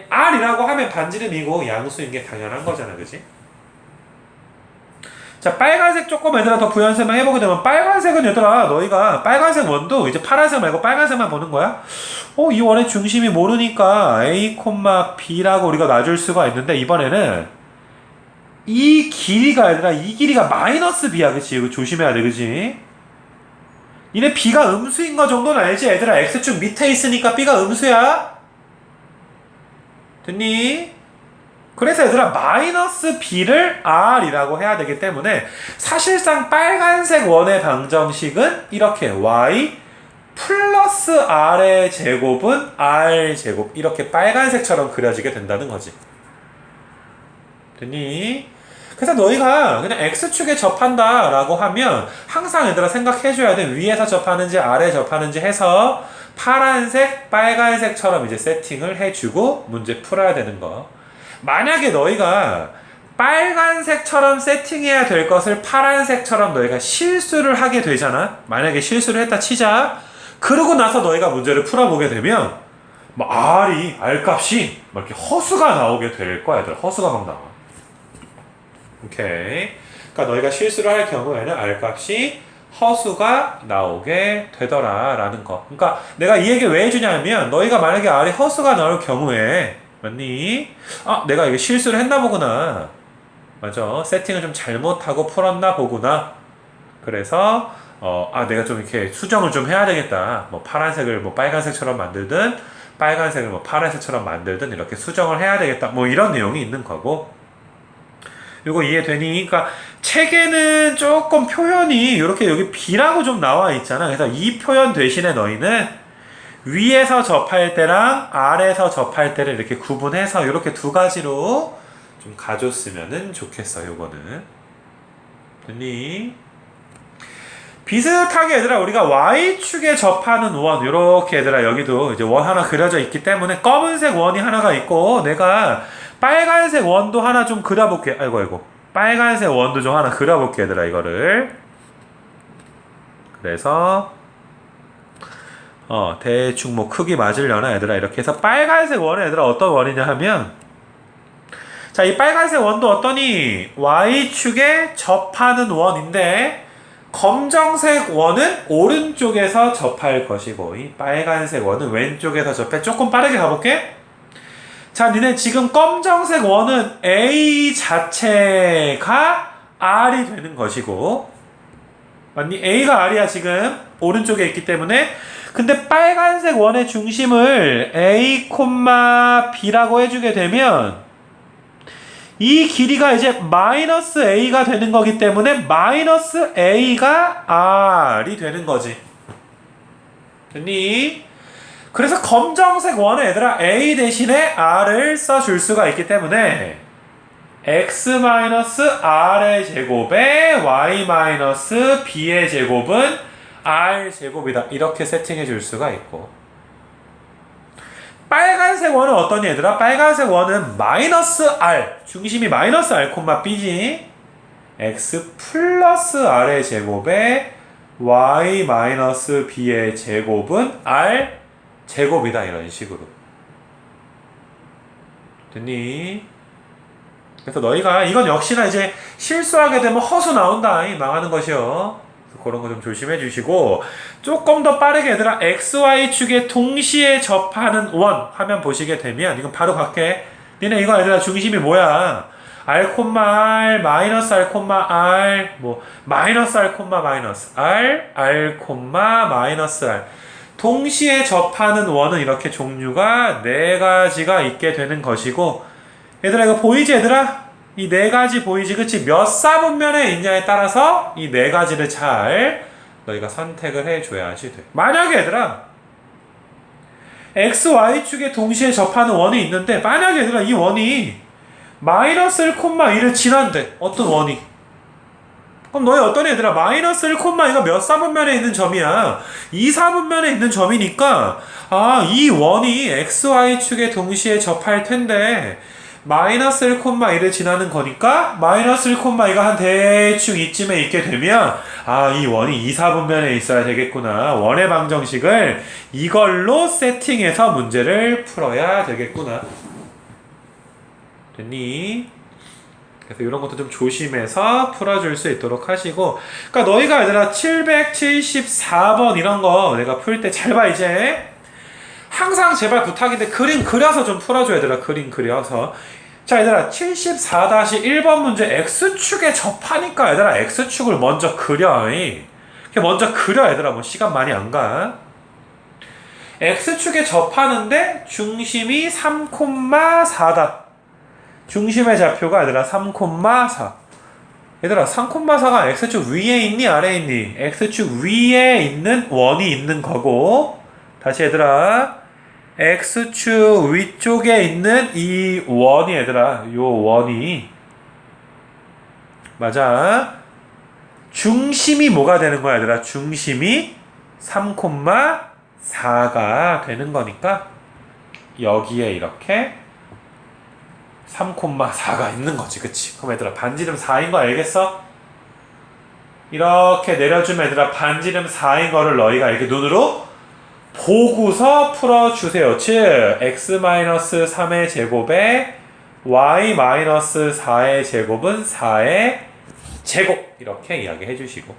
R이라고 하면 반지름이고 양수인 게 당연한 거잖아, 그지? 자, 빨간색 조금 얘들아 더 부연 설명 해보게 되면, 빨간색은 얘들아 너희가 빨간색 원도 이제 파란색 말고 빨간색만 보는 거야. 이 원의 중심이 모르니까 A, B라고 우리가 놔줄 수가 있는데, 이번에는 이 길이가 얘들아 이 길이가 마이너스 B야, 그치? 이거 조심해야 돼, 그치? 니네 B가 음수인 거 정도는 알지? 얘들아 X축 밑에 있으니까 B가 음수야. 됐니? 그래서 얘들아 마이너스 B를 R이라고 해야 되기 때문에 사실상 빨간색 원의 방정식은 이렇게 Y 플러스 R의 제곱은 R 제곱, 이렇게 빨간색처럼 그려지게 된다는 거지. 됐니? 그래서 너희가 그냥 X축에 접한다 라고 하면 항상 얘들아 생각해줘야 돼. 위에서 접하는지 아래 접하는지 해서 파란색, 빨간색처럼 이제 세팅을 해주고 문제 풀어야 되는 거. 만약에 너희가 빨간색처럼 세팅해야 될 것을 파란색처럼 너희가 실수를 하게 되잖아. 만약에 실수를 했다 치자. 그러고 나서 너희가 문제를 풀어보게 되면 뭐 R 값이 막 이렇게 허수가 나오게 될 거야. 얘들아. 허수가 막 나와. 오케이. 그러니까 너희가 실수를 할 경우에는 R 값이 허수가 나오게 되더라 라는 거. 그러니까 내가 이 얘기 왜 해주냐면 너희가 만약에 R이 허수가 나올 경우에 맞니? 내가 이게 실수를 했나 보구나. 맞아. 세팅을 좀 잘못하고 풀었나 보구나. 그래서 내가 좀 이렇게 수정을 좀 해야 되겠다. 뭐 파란색을 뭐 빨간색처럼 만들든 빨간색을 뭐 파란색처럼 만들든 이렇게 수정을 해야 되겠다. 뭐 이런 내용이 있는 거고. 이거 이해되니? 그러니까 책에는 조금 표현이 이렇게 여기 B라고 좀 나와 있잖아. 그래서 이 표현 대신에 너희는 위에서 접할 때랑 아래에서 접할 때를 이렇게 구분해서 이렇게 두 가지로 좀 가줬으면 좋겠어. 요거는 됐니? 비슷하게 얘들아 우리가 Y축에 접하는 원 이렇게 얘들아 여기도 이제 원 하나 그려져 있기 때문에 검은색 원이 하나가 있고 내가 빨간색 원도 하나 좀 그려볼게. 아이고 빨간색 원도 좀 하나 그려볼게 얘들아 이거를. 그래서 대충 뭐 크기 맞으려나 얘들아 이렇게 해서 빨간색 원은 얘들아 어떤 원이냐 하면 자, 이 빨간색 원도 어떠니? Y축에 접하는 원인데 검정색 원은 오른쪽에서 접할 것이고 이 빨간색 원은 왼쪽에서 접해. 조금 빠르게 가볼게. 자, 니네 지금 검정색 원은 A 자체가 R이 되는 것이고 맞니? A가 R이야 지금 오른쪽에 있기 때문에. 근데 빨간색 원의 중심을 A, B라고 해주게 되면 이 길이가 이제 마이너스 A가 되는 거기 때문에 마이너스 A가 R이 되는 거지. 됐니? 그래서 검정색 원은 얘들아 A 대신에 R을 써줄 수가 있기 때문에 X-R의 제곱에 Y-B의 제곱은 R 제곱이다. 이렇게 세팅해 줄 수가 있고 빨간색 원은 어떠니 얘들아? 빨간색 원은 마이너스 R 중심이 마이너스 R, B지 X 플러스 R의 제곱에 Y-B의 제곱은 R 제곱이다. 이런 식으로 됐니? 그래서 너희가 이건 역시나 이제 실수하게 되면 허수 나온다. 망하는 것이요. 그런 거 좀 조심해 주시고 조금 더 빠르게 얘들아 XY축에 동시에 접하는 원 화면 보시게 되면 이건 바로 갈게. 니네 이거 얘들아 중심이 뭐야? R, 마이너스 R, 뭐 마이너스 R, 마이너스 R, 마이너스 R 동시에 접하는 원은 이렇게 종류가 4가지가 있게 되는 것이고 얘들아 이거 보이지 얘들아? 이 4가지 보이지 그치? 몇 사분면에 있냐에 따라서 이 4가지를 잘 너희가 선택을 해줘야지 돼. 만약에 얘들아 XY축에 동시에 접하는 원이 있는데 만약에 얘들아 이 원이 마이너스 1, 2를 지난대. 어떤 원이? 그럼 너희 어떤 얘들아 마이너스 1, 2가 몇 사분면에 있는 점이야? 2사분면에 있는 점이니까 이 원이 XY축에 동시에 접할 텐데 마이너스 1, 1을 지나는 거니까 마이너스 1, 2가 한 대충 이쯤에 있게 되면 이 원이 2사분면에 있어야 되겠구나. 원의 방정식을 이걸로 세팅해서 문제를 풀어야 되겠구나. 됐니? 그래서 이런 것도 좀 조심해서 풀어줄 수 있도록 하시고 그러니까 너희가 얘들아 774번 이런 거 내가 풀 때 잘 봐 이제 항상 제발 부탁인데 그림 그려서 좀 풀어줘 얘들아. 그림 그려서. 자 얘들아 74-1번 문제 X축에 접하니까 얘들아 X축을 먼저 그려. 먼저 그려 얘들아. 뭐 시간 많이 안 가. X축에 접하는데 중심이 3,4다. 중심의 좌표가 얘들아 3,4. 얘들아 3,4가 X축 위에 있니 아래에 있니? X축 위에 있는 원이 있는 거고 다시 얘들아 X축 위쪽에 있는 이 원이 얘들아 요 원이 맞아 중심이 뭐가 되는 거야 얘들아? 중심이 3,4가 되는 거니까 여기에 이렇게 3,4가 있는 거지. 그치? 그럼 얘들아 반지름 4인 거 알겠어? 이렇게 내려주면 얘들아 반지름 4인 거를 너희가 이렇게 눈으로 보고서 풀어주세요. 즉 x-3의 제곱에 y-4의 제곱은 4의 제곱 이렇게 이야기해 주시고,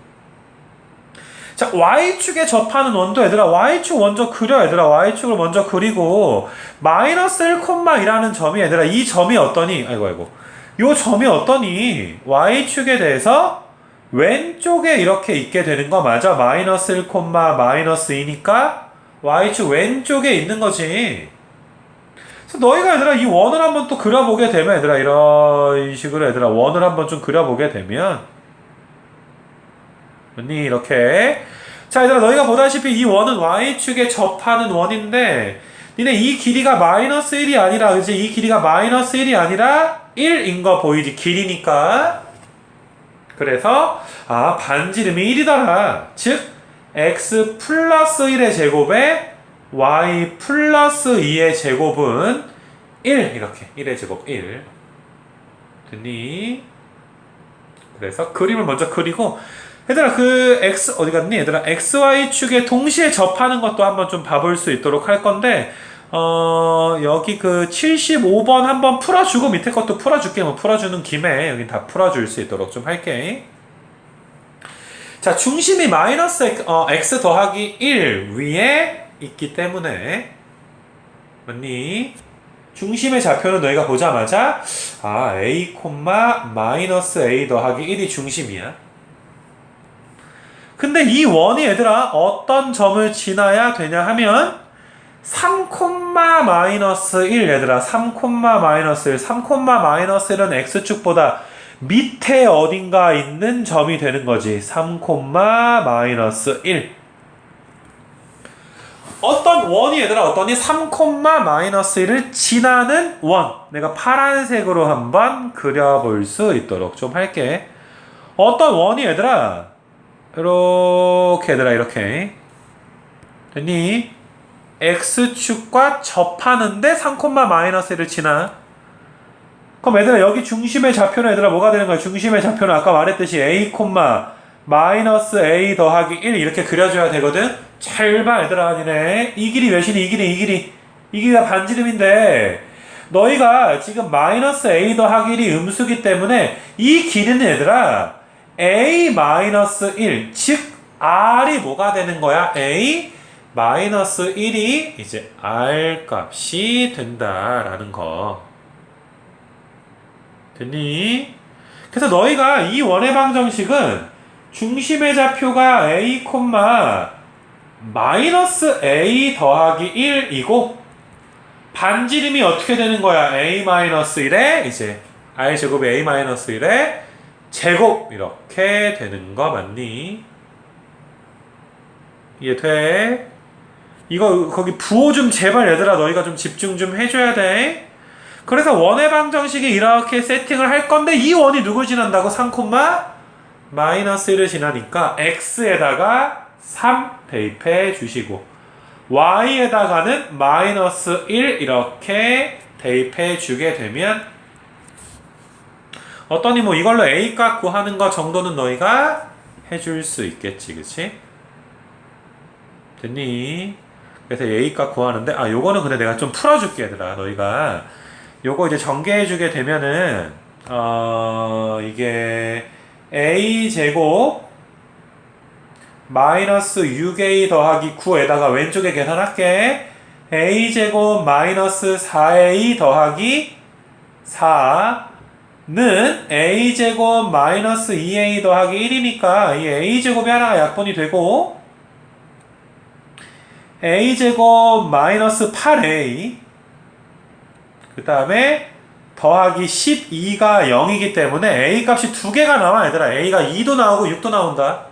자 y축에 접하는 원도 얘들아 y축 먼저 그려. 얘들아 y축을 먼저 그리고 마이너스 1,1이라는 점이 얘들아 이 점이 어떠니? 아이고 요 점이 어떠니? y축에 대해서 왼쪽에 이렇게 있게 되는 거 맞아? 마이너스 1, 마이너스 2니까 y축 왼쪽에 있는 거지. 그래서 너희가 얘들아 이 원을 한번 또 그려보게 되면 얘들아 이런 식으로 얘들아 원을 한번 좀 그려보게 되면 언니 이렇게, 자 얘들아 너희가 보다시피 이 원은 y축에 접하는 원인데 니네 이 길이가 마이너스 1이 아니라, 그치? 이 길이가 마이너스 1이 아니라 1인 거 보이지? 길이니까. 그래서 반지름이 1이더라. 즉 x 플러스 1의 제곱에 y 플러스 2의 제곱은 1. 이렇게 1의 제곱 1 됐니? 그래서 그림을 먼저 그리고 얘들아 그 x 어디 갔니? 얘들아 xy축에 동시에 접하는 것도 한번 좀 봐볼 수 있도록 할 건데 여기 그 75번 한번 풀어주고 밑에 것도 풀어줄게. 뭐 풀어주는 김에 여기 다 풀어줄 수 있도록 좀 할게. 자 중심이 마이너스 x 더하기 1 위에 있기 때문에 맞니? 중심의 좌표는 너희가 보자마자 a, 마이너스 a 더하기 1이 중심이야. 근데 이 원이 얘들아 어떤 점을 지나야 되냐 하면 3, 마이너스 1 얘들아 3, 마이너스 1 3, 마이너스 1은 x축보다 밑에 어딘가 있는 점이 되는 거지. 3, 마이너스 1 어떤 원이 얘들아 어떠니? 3, 마이너스 1을 지나는 원. 내가 파란색으로 한번 그려볼 수 있도록 좀 할게. 어떤 원이 얘들아 이렇게 얘들아 이렇게 됐니? x축과 접하는데 3, 마이너스 1을 지나. 그럼 얘들아 여기 중심의 좌표는 얘들아 뭐가 되는 거야? 중심의 좌표는 아까 말했듯이 a, 마이너스 a 더하기 1 이렇게 그려줘야 되거든. 잘 봐 얘들아. 니네 이 길이 몇이니? 이 길이가 반지름인데 너희가 지금 마이너스 a 더하기 1이 음수기 때문에 이 길이는 얘들아 a 마이너스 1 즉 r이 뭐가 되는 거야? a 마이너스 1이 이제 r 값이 된다라는 거 됐니? 그래서 너희가 이 원의 방정식은 중심의 좌표가 a, 마이너스 a 더하기 1이고 반지름이 어떻게 되는 거야? a 마이너스 1에 이제 r 제곱이 a 마이너스 1에 제곱 이렇게 되는 거 맞니? 이해돼? 이거 거기 부호 좀 제발 얘들아 너희가 좀 집중 좀 해줘야 돼. 그래서 원의 방정식이 이렇게 세팅을 할 건데 이 원이 누굴 지난다고? 3, 마이너스 1을 지나니까 x에다가 3 대입해 주시고 y에다가는 마이너스 1 이렇게 대입해 주게 되면 어떠니? 뭐 이걸로 a 값 구하는 거 정도는 너희가 해줄 수 있겠지, 그치? 됐니? 그래서 a 값 구하는데 요거는 근데 내가 좀 풀어줄게 얘들아. 너희가 요거 이제 전개해주게 되면은 이게 a 제곱 마이너스 6a 더하기 9에다가 왼쪽에 계산할게. a 제곱 마이너스 4a 더하기 4는 a 제곱 마이너스 2a 더하기 1이니까 이 a 제곱이 하나가 약분이 되고 a 제곱 마이너스 8a 그 다음에 더하기 12가 0이기 때문에 a 값이 두 개가 나와 얘들아. a가 2도 나오고 6도 나온다.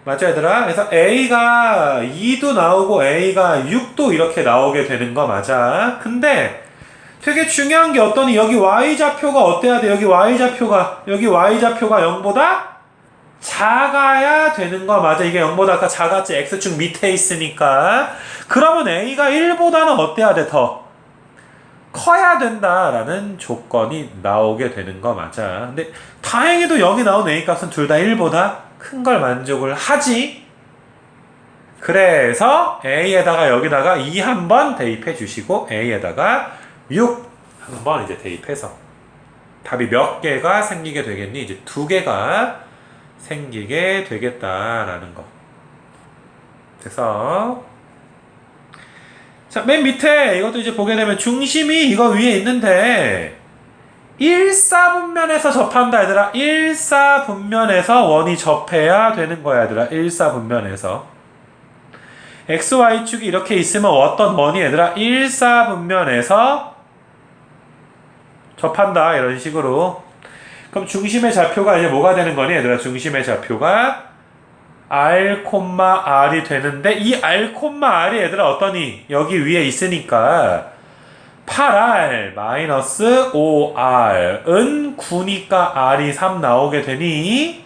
맞죠 얘들아? 그래서 a가 2도 나오고 a가 6도 이렇게 나오게 되는 거 맞아. 근데 되게 중요한 게 어떠니? 여기 y좌표가 어때야 돼? 여기 y좌표가 0보다 작아야 되는 거 맞아. 이게 0보다 아까 작았지. x축 밑에 있으니까. 그러면 a가 1보다는 어때야 돼? 더 커야 된다라는 조건이 나오게 되는 거 맞아. 근데 다행히도 여기 나온 A 값은 둘 다 1보다 큰 걸 만족을 하지. 그래서 A에다가 여기다가 2 한번 대입해 주시고 A에다가 6 한번 이제 대입해서 답이 몇 개가 생기게 되겠니? 이제 2개가 생기게 되겠다라는 거. 그래서 자, 맨 밑에 이것도 이제 보게 되면 중심이 이거 위에 있는데 1사분면에서 접한다 얘들아. 1사분면에서 원이 접해야 되는 거야 얘들아. 1사분면에서 XY축이 이렇게 있으면 어떤 원이 얘들아 1사분면에서 접한다 이런 식으로. 그럼 중심의 좌표가 이제 뭐가 되는 거니 얘들아. 중심의 좌표가 R, R이 되는데 이 R, R이 얘들아 어떠니? 여기 위에 있으니까 8R 마이너스 5R은 9니까 R이 3 나오게 되니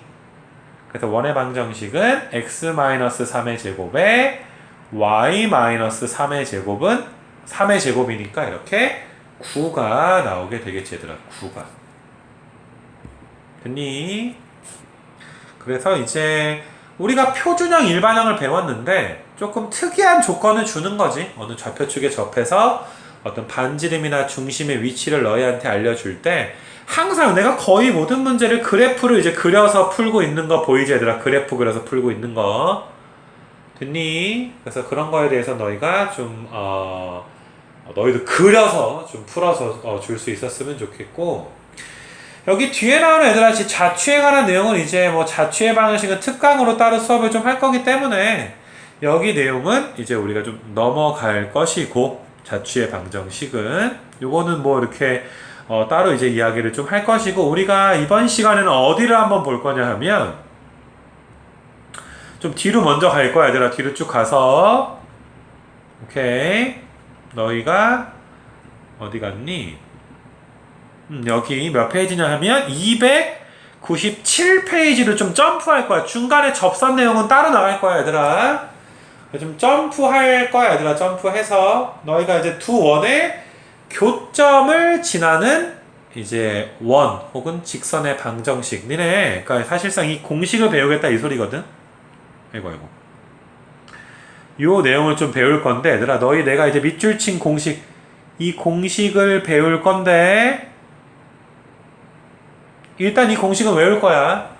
그래서 원의 방정식은 X-3의 제곱에 Y-3의 제곱은 3의 제곱이니까 이렇게 9가 나오게 되겠지 얘들아. 9가 됐니? 그래서 이제 우리가 표준형 일반형을 배웠는데 조금 특이한 조건을 주는 거지. 어느 좌표축에 접해서 어떤 반지름이나 중심의 위치를 너희한테 알려줄 때 항상 내가 거의 모든 문제를 그래프를 이제 그려서 풀고 있는 거 보이지 얘들아. 그래프 그려서 풀고 있는 거 됐니? 그래서 그런 거에 대해서 너희가 좀 너희도 그려서 좀 풀어서 줄 수 있었으면 좋겠고 여기 뒤에 나오는 애들아 자취에 관한 내용은 이제 뭐 자취의 방식은 특강으로 따로 수업을 좀 할 거기 때문에 여기 내용은 이제 우리가 좀 넘어갈 것이고 자취의 방정식은 요거는 뭐 이렇게 따로 이제 이야기를 좀 할 것이고 우리가 이번 시간에는 어디를 한번 볼 거냐 하면 좀 뒤로 먼저 갈 거야 얘들아. 뒤로 쭉 가서 오케이 너희가 어디 갔니? 여기 몇 페이지냐 하면 297페이지를 좀 점프할 거야. 중간에 접선 내용은 따로 나갈 거야 얘들아. 좀 점프할 거야 얘들아. 점프해서 너희가 이제 두 원의 교점을 지나는 이제 원 혹은 직선의 방정식 니네 그러니까 사실상 이 공식을 배우겠다 이 소리거든. 아이고 요 내용을 좀 배울 건데 얘들아 너희 내가 이제 밑줄 친 공식 이 공식을 배울 건데 일단 이 공식은 외울 거야.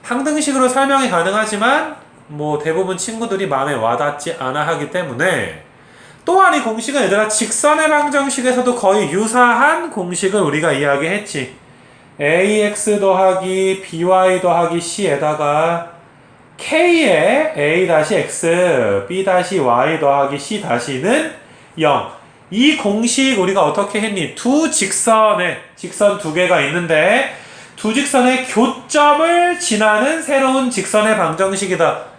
항등식으로 설명이 가능하지만 뭐 대부분 친구들이 마음에 와닿지 않아 하기 때문에 또한 이 공식은 얘들아 직선의 방정식에서도 거의 유사한 공식을 우리가 이야기했지. ax 더하기 by 더하기 c에다가 k에 a-x b-y 더하기 c-는 0. 이 공식 우리가 어떻게 했니? 두 직선에 직선 두 개가 있는데 두 직선의 교점을 지나는 새로운 직선의 방정식이다.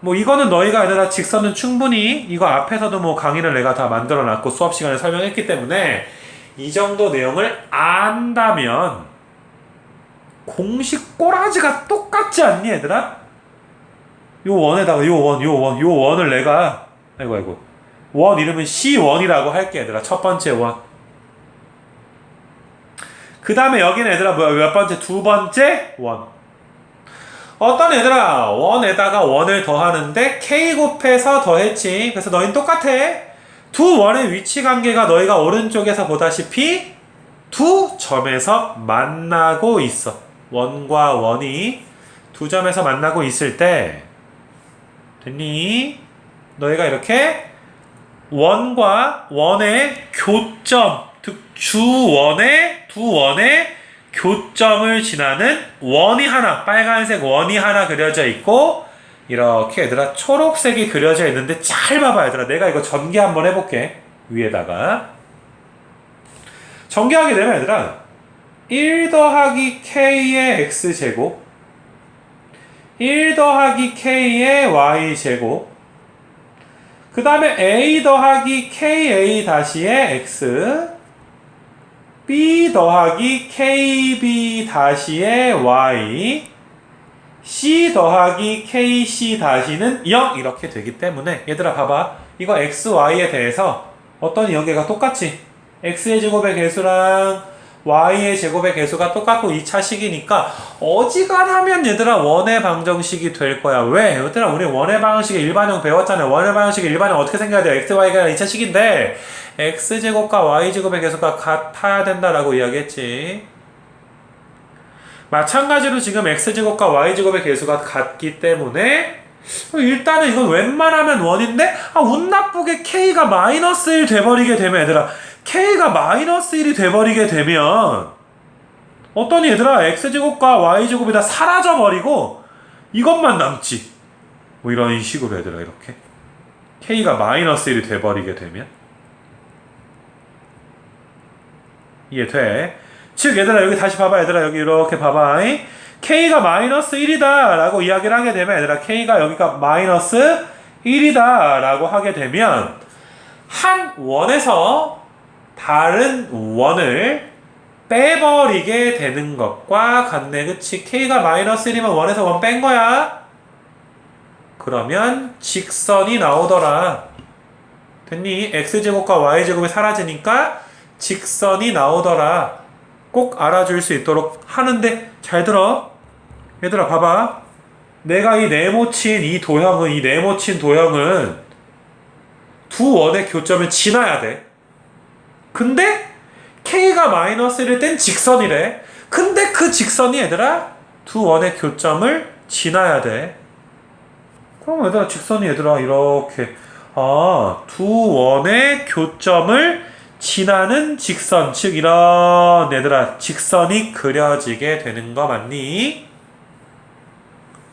뭐 이거는 너희가 얘들아 직선은 충분히 이거 앞에서도 뭐 강의를 내가 다 만들어 놨고 수업 시간에 설명했기 때문에 이 정도 내용을 안다면 공식 꼬라지가 똑같지 않니 얘들아? 요 원에다가 요 원을 내가 아이고 원 이름은 C1이라고 할게 얘들아. 첫 번째 원. 그 다음에 여기는 얘들아 뭐야 몇 번째? 두 번째 원. 어떤 얘들아 원에다가 원을 더하는데 k 곱해서 더했지. 그래서 너희는 똑같아. 두 원의 위치 관계가 너희가 오른쪽에서 보다시피 두 점에서 만나고 있어. 원과 원이 두 점에서 만나고 있을 때 됐니? 너희가 이렇게 원과 원의 교점 두 원의 교점을 지나는 원이 하나 빨간색 원이 하나 그려져 있고 이렇게 얘들아 초록색이 그려져 있는데 잘 봐봐 얘들아. 내가 이거 전개 한번 해볼게. 위에다가 전개하게 되면 얘들아 1 더하기 k의 x제곱 1 더하기 k의 y제곱 그 다음에 a 더하기 ka 다시의 x b 더하기 kb 다시의 y c 더하기 kc 다시는 0 이렇게 되기 때문에 얘들아 봐봐 이거 x, y에 대해서 어떤 연계가 똑같지? x의 제곱의 개수랑 y의 제곱의 개수가 똑같고 2차식이니까 어지간하면 얘들아 원의 방정식이 될 거야. 왜? 얘들아 우리 원의 방정식의 일반형 배웠잖아요. 원의 방정식의 일반형 어떻게 생겨야 돼요? x, y가 2차식인데 x제곱과 y제곱의 개수가 같아야 된다라고 이야기했지. 마찬가지로 지금 x제곱과 y제곱의 개수가 같기 때문에 일단은 이건 웬만하면 원인데 운 나쁘게 k가 마이너스 1 돼버리게 되면 얘들아 k가 마이너스 1이 돼버리게 되면 어떠니 얘들아 x제곱과 y제곱이 다 사라져버리고 이것만 남지 뭐 이런 식으로 얘들아 이렇게 k가 마이너스 1이 돼버리게 되면 이해돼? 즉 얘들아 여기 다시 봐봐 얘들아 여기 이렇게 봐봐 k가 마이너스 1이다 라고 이야기를 하게 되면 얘들아 k가 여기가 마이너스 1이다 라고 하게 되면 한 원에서 다른 원을 빼버리게 되는 것과 같네. 그치? k가 마이너스 1이면 원에서 원 뺀 거야. 그러면 직선이 나오더라. 됐니? x제곱과 y제곱이 사라지니까 직선이 나오더라. 꼭 알아줄 수 있도록 하는데 잘 들어. 얘들아 봐봐. 내가 이 네모친 이 네모친 도형은 두 원의 교점을 지나야 돼. 근데 k가 마이너스 1일 땐 직선이래. 근데 그 직선이 얘들아 두 원의 교점을 지나야 돼. 그럼 얘들아 직선이 얘들아 이렇게 두 원의 교점을 지나는 직선 즉 이런 얘들아 직선이 그려지게 되는 거 맞니?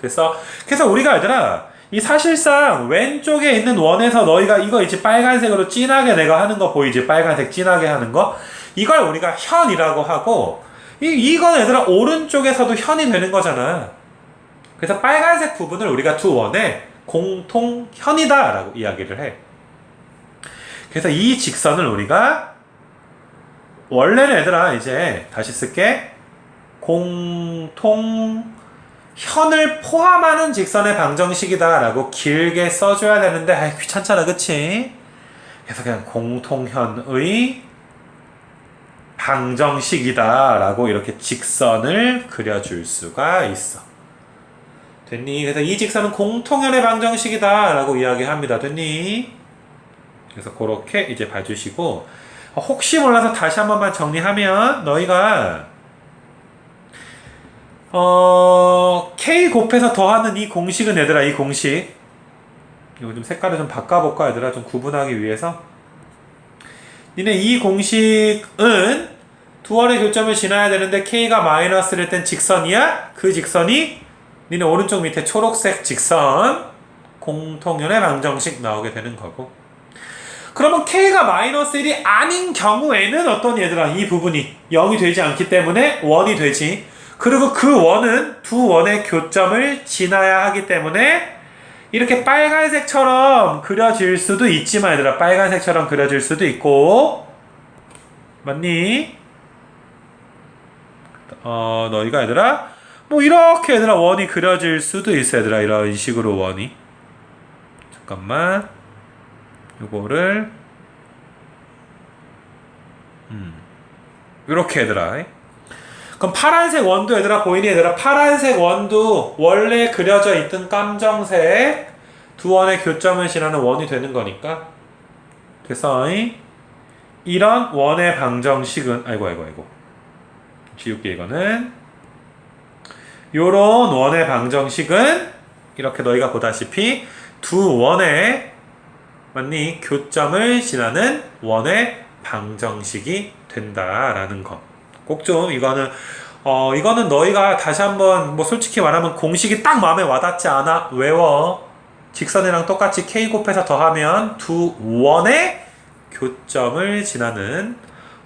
됐어? 그래서 우리가 얘들아 이 사실상 왼쪽에 있는 원에서 너희가 이거 이제 빨간색으로 진하게 내가 하는 거 보이지? 빨간색 진하게 하는 거 이걸 우리가 현이라고 하고 이건 얘들아 오른쪽에서도 현이 되는 거잖아. 그래서 빨간색 부분을 우리가 두 원의 공통현이다 라고 이야기를 해. 그래서 이 직선을 우리가 원래는 얘들아 이제 다시 쓸게 공통현을 포함하는 직선의 방정식이다 라고 길게 써줘야 되는데 귀찮잖아 그치? 그래서 그냥 공통현의 방정식이다 라고 이렇게 직선을 그려줄 수가 있어. 됐니? 그래서 이 직선은 공통현의 방정식이다 라고 이야기합니다. 됐니? 그래서 그렇게 이제 봐주시고 혹시 몰라서 다시 한 번만 정리하면 너희가 k 곱해서 더하는 이 공식은 얘들아 이 공식 이거 좀 색깔을 좀 바꿔볼까 얘들아 좀 구분하기 위해서 니네 이 공식은 두 원의 교점을 지나야 되는데 k가 마이너스일 땐 직선이야? 그 직선이 니네 오른쪽 밑에 초록색 직선 공통연의 방정식 나오게 되는 거고 그러면 k가 마이너스 1이 아닌 경우에는 어떤 얘들아 이 부분이 0이 되지 않기 때문에 원이 되지. 그리고 그 원은 두 원의 교점을 지나야 하기 때문에 이렇게 빨간색처럼 그려질 수도 있지만 얘들아 빨간색처럼 그려질 수도 있고 맞니? 너희가 얘들아 뭐 이렇게 얘들아 원이 그려질 수도 있어 얘들아 이런 식으로 원이 잠깐만 요거를 이렇게 얘들아 그럼 파란색 원도 얘들아 보이니 얘들아 파란색 원도 원래 그려져 있던 깜정색 두 원의 교점을 지나는 원이 되는 거니까 그래서 이런 원의 방정식은 아이고 지울게 이거는 요런 원의 방정식은 이렇게 너희가 보다시피 두 원의 맞니? 교점을 지나는 원의 방정식이 된다라는 거. 꼭 좀 이거는 너희가 다시 한번 뭐 솔직히 말하면 공식이 딱 마음에 와닿지 않아? 외워. 직선이랑 똑같이 k 곱해서 더하면 두 원의 교점을 지나는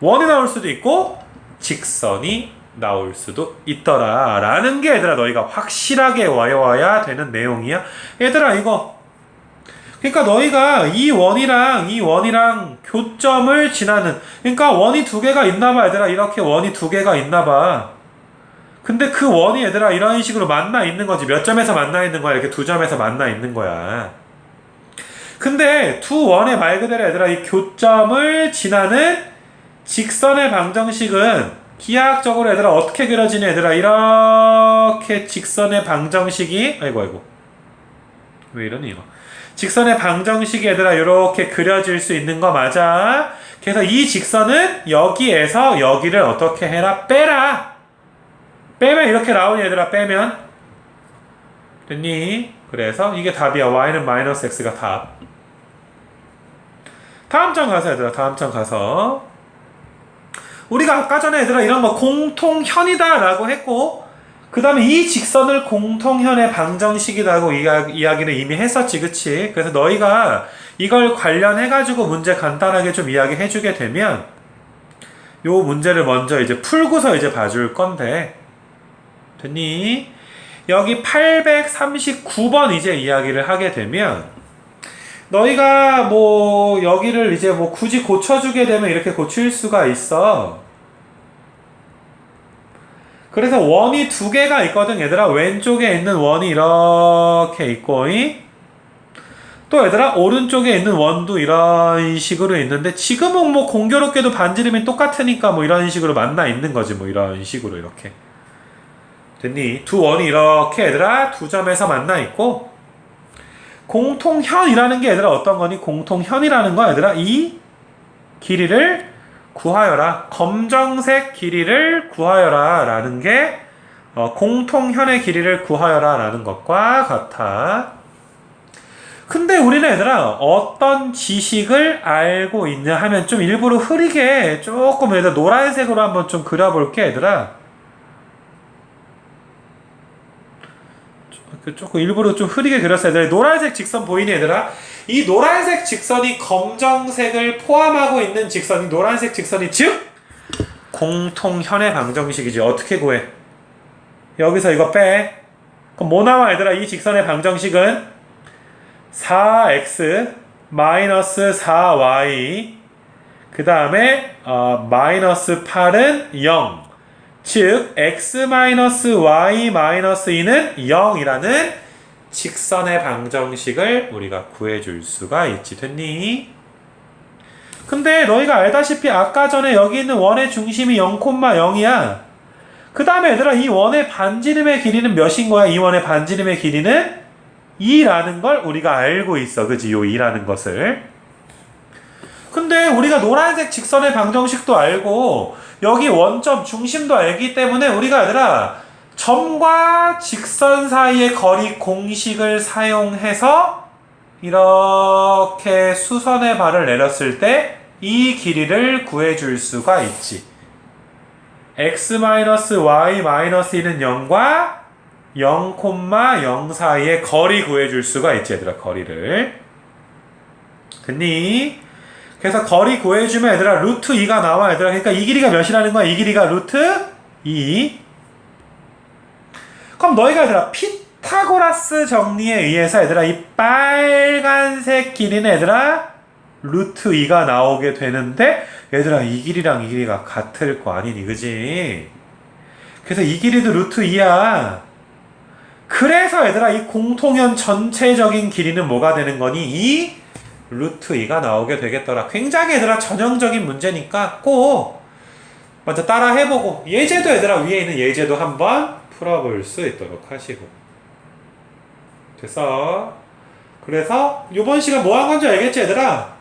원이 나올 수도 있고 직선이 나올 수도 있더라 라는 게 얘들아 너희가 확실하게 외워야 되는 내용이야. 얘들아 이거 그러니까 너희가 이 원이랑 교점을 지나는 그러니까 원이 두 개가 있나봐 얘들아 이렇게 원이 두 개가 있나봐. 근데 그 원이 얘들아 이런 식으로 만나 있는 거지. 몇 점에서 만나 있는 거야? 이렇게 두 점에서 만나 있는 거야. 근데 두 원의 말 그대로 얘들아 이 교점을 지나는 직선의 방정식은 기하학적으로 얘들아 어떻게 그려지냐 얘들아 이렇게 직선의 방정식이 아이고 왜 이러니 이거 직선의 방정식이 얘들아 이렇게 그려질 수 있는 거 맞아. 그래서 이 직선은 여기에서 여기를 어떻게 해라 빼라. 빼면 이렇게 나오니 얘들아 빼면 됐니? 그래서 이게 답이야. y는 마이너스 x가 답. 다음 장 가서 얘들아 다음 장 가서 우리가 아까 전에 얘들아 이런 거 공통현이다 라고 했고 그 다음에 이 직선을 공통현의 방정식이라고 이야기를 이미 했었지 그치? 그래서 너희가 이걸 관련해가지고 문제 간단하게 좀 이야기해주게 되면 요 문제를 먼저 이제 풀고서 이제 봐줄 건데 됐니? 여기 839번 이제 이야기를 하게 되면 너희가 뭐 여기를 이제 뭐 굳이 고쳐주게 되면 이렇게 고칠 수가 있어. 그래서 원이 두 개가 있거든 얘들아. 왼쪽에 있는 원이 이렇게 있고 또 얘들아 오른쪽에 있는 원도 이런 식으로 있는데 지금은 뭐 공교롭게도 반지름이 똑같으니까 뭐 이런 식으로 만나 있는 거지 뭐 이런 식으로 이렇게 됐니? 두 원이 이렇게 얘들아 두 점에서 만나 있고 공통현이라는 게 얘들아 어떤 거니? 공통현이라는 거 얘들아 이 길이를 구하여라. 검정색 길이를 구하여라 라는 게 공통현의 길이를 구하여라 라는 것과 같아. 근데 우리는 얘들아 어떤 지식을 알고 있냐 하면 좀 일부러 흐리게 조금 얘들아 노란색으로 한번 좀 그려볼게 얘들아. 조금 일부러 좀 흐리게 그렸어야 돼. 노란색 직선 보이니 얘들아? 이 노란색 직선이 검정색을 포함하고 있는 직선이 노란색 직선이 즉 공통현의 방정식이지. 어떻게 구해? 여기서 이거 빼. 그럼 뭐 나와 얘들아? 이 직선의 방정식은 4x 마이너스 4y 그 다음에 마이너스 8은 0 즉 x-y-2는 0이라는 직선의 방정식을 우리가 구해줄 수가 있지. 됐니? 근데 너희가 알다시피 아까 전에 여기 있는 원의 중심이 0,0이야. 그 다음에 얘들아 이 원의 반지름의 길이는 몇인 거야? 이 원의 반지름의 길이는 2라는 걸 우리가 알고 있어. 그지? 요 2라는 것을. 근데 우리가 노란색 직선의 방정식도 알고 여기 원점 중심도 알기 때문에 우리가 얘들아 점과 직선 사이의 거리 공식을 사용해서 이렇게 수선의 발을 내렸을 때 이 길이를 구해줄 수가 있지. x-y-1은 0과 0,0 사이의 거리 구해줄 수가 있지 얘들아. 거리를 됐니? 그래서 거리 구해주면 얘들아 루트 2가 나와 얘들아. 그러니까 이 길이가 몇이라는 거야? 이 길이가 루트 2. 그럼 너희가 얘들아 피타고라스 정리에 의해서 얘들아 이 빨간색 길이는 얘들아 루트 2가 나오게 되는데 얘들아 이 길이랑 이 길이가 같을 거 아니니 그지? 그래서 이 길이도 루트 2야. 그래서 얘들아 이 공통현 전체적인 길이는 뭐가 되는 거니? 이 루트 2가 나오게 되겠더라. 굉장히 얘들아 전형적인 문제니까 꼭 먼저 따라 해보고 예제도 얘들아 위에 있는 예제도 한번 풀어볼 수 있도록 하시고 됐어. 그래서 이번 시간 뭐 한 건지 알겠지 얘들아?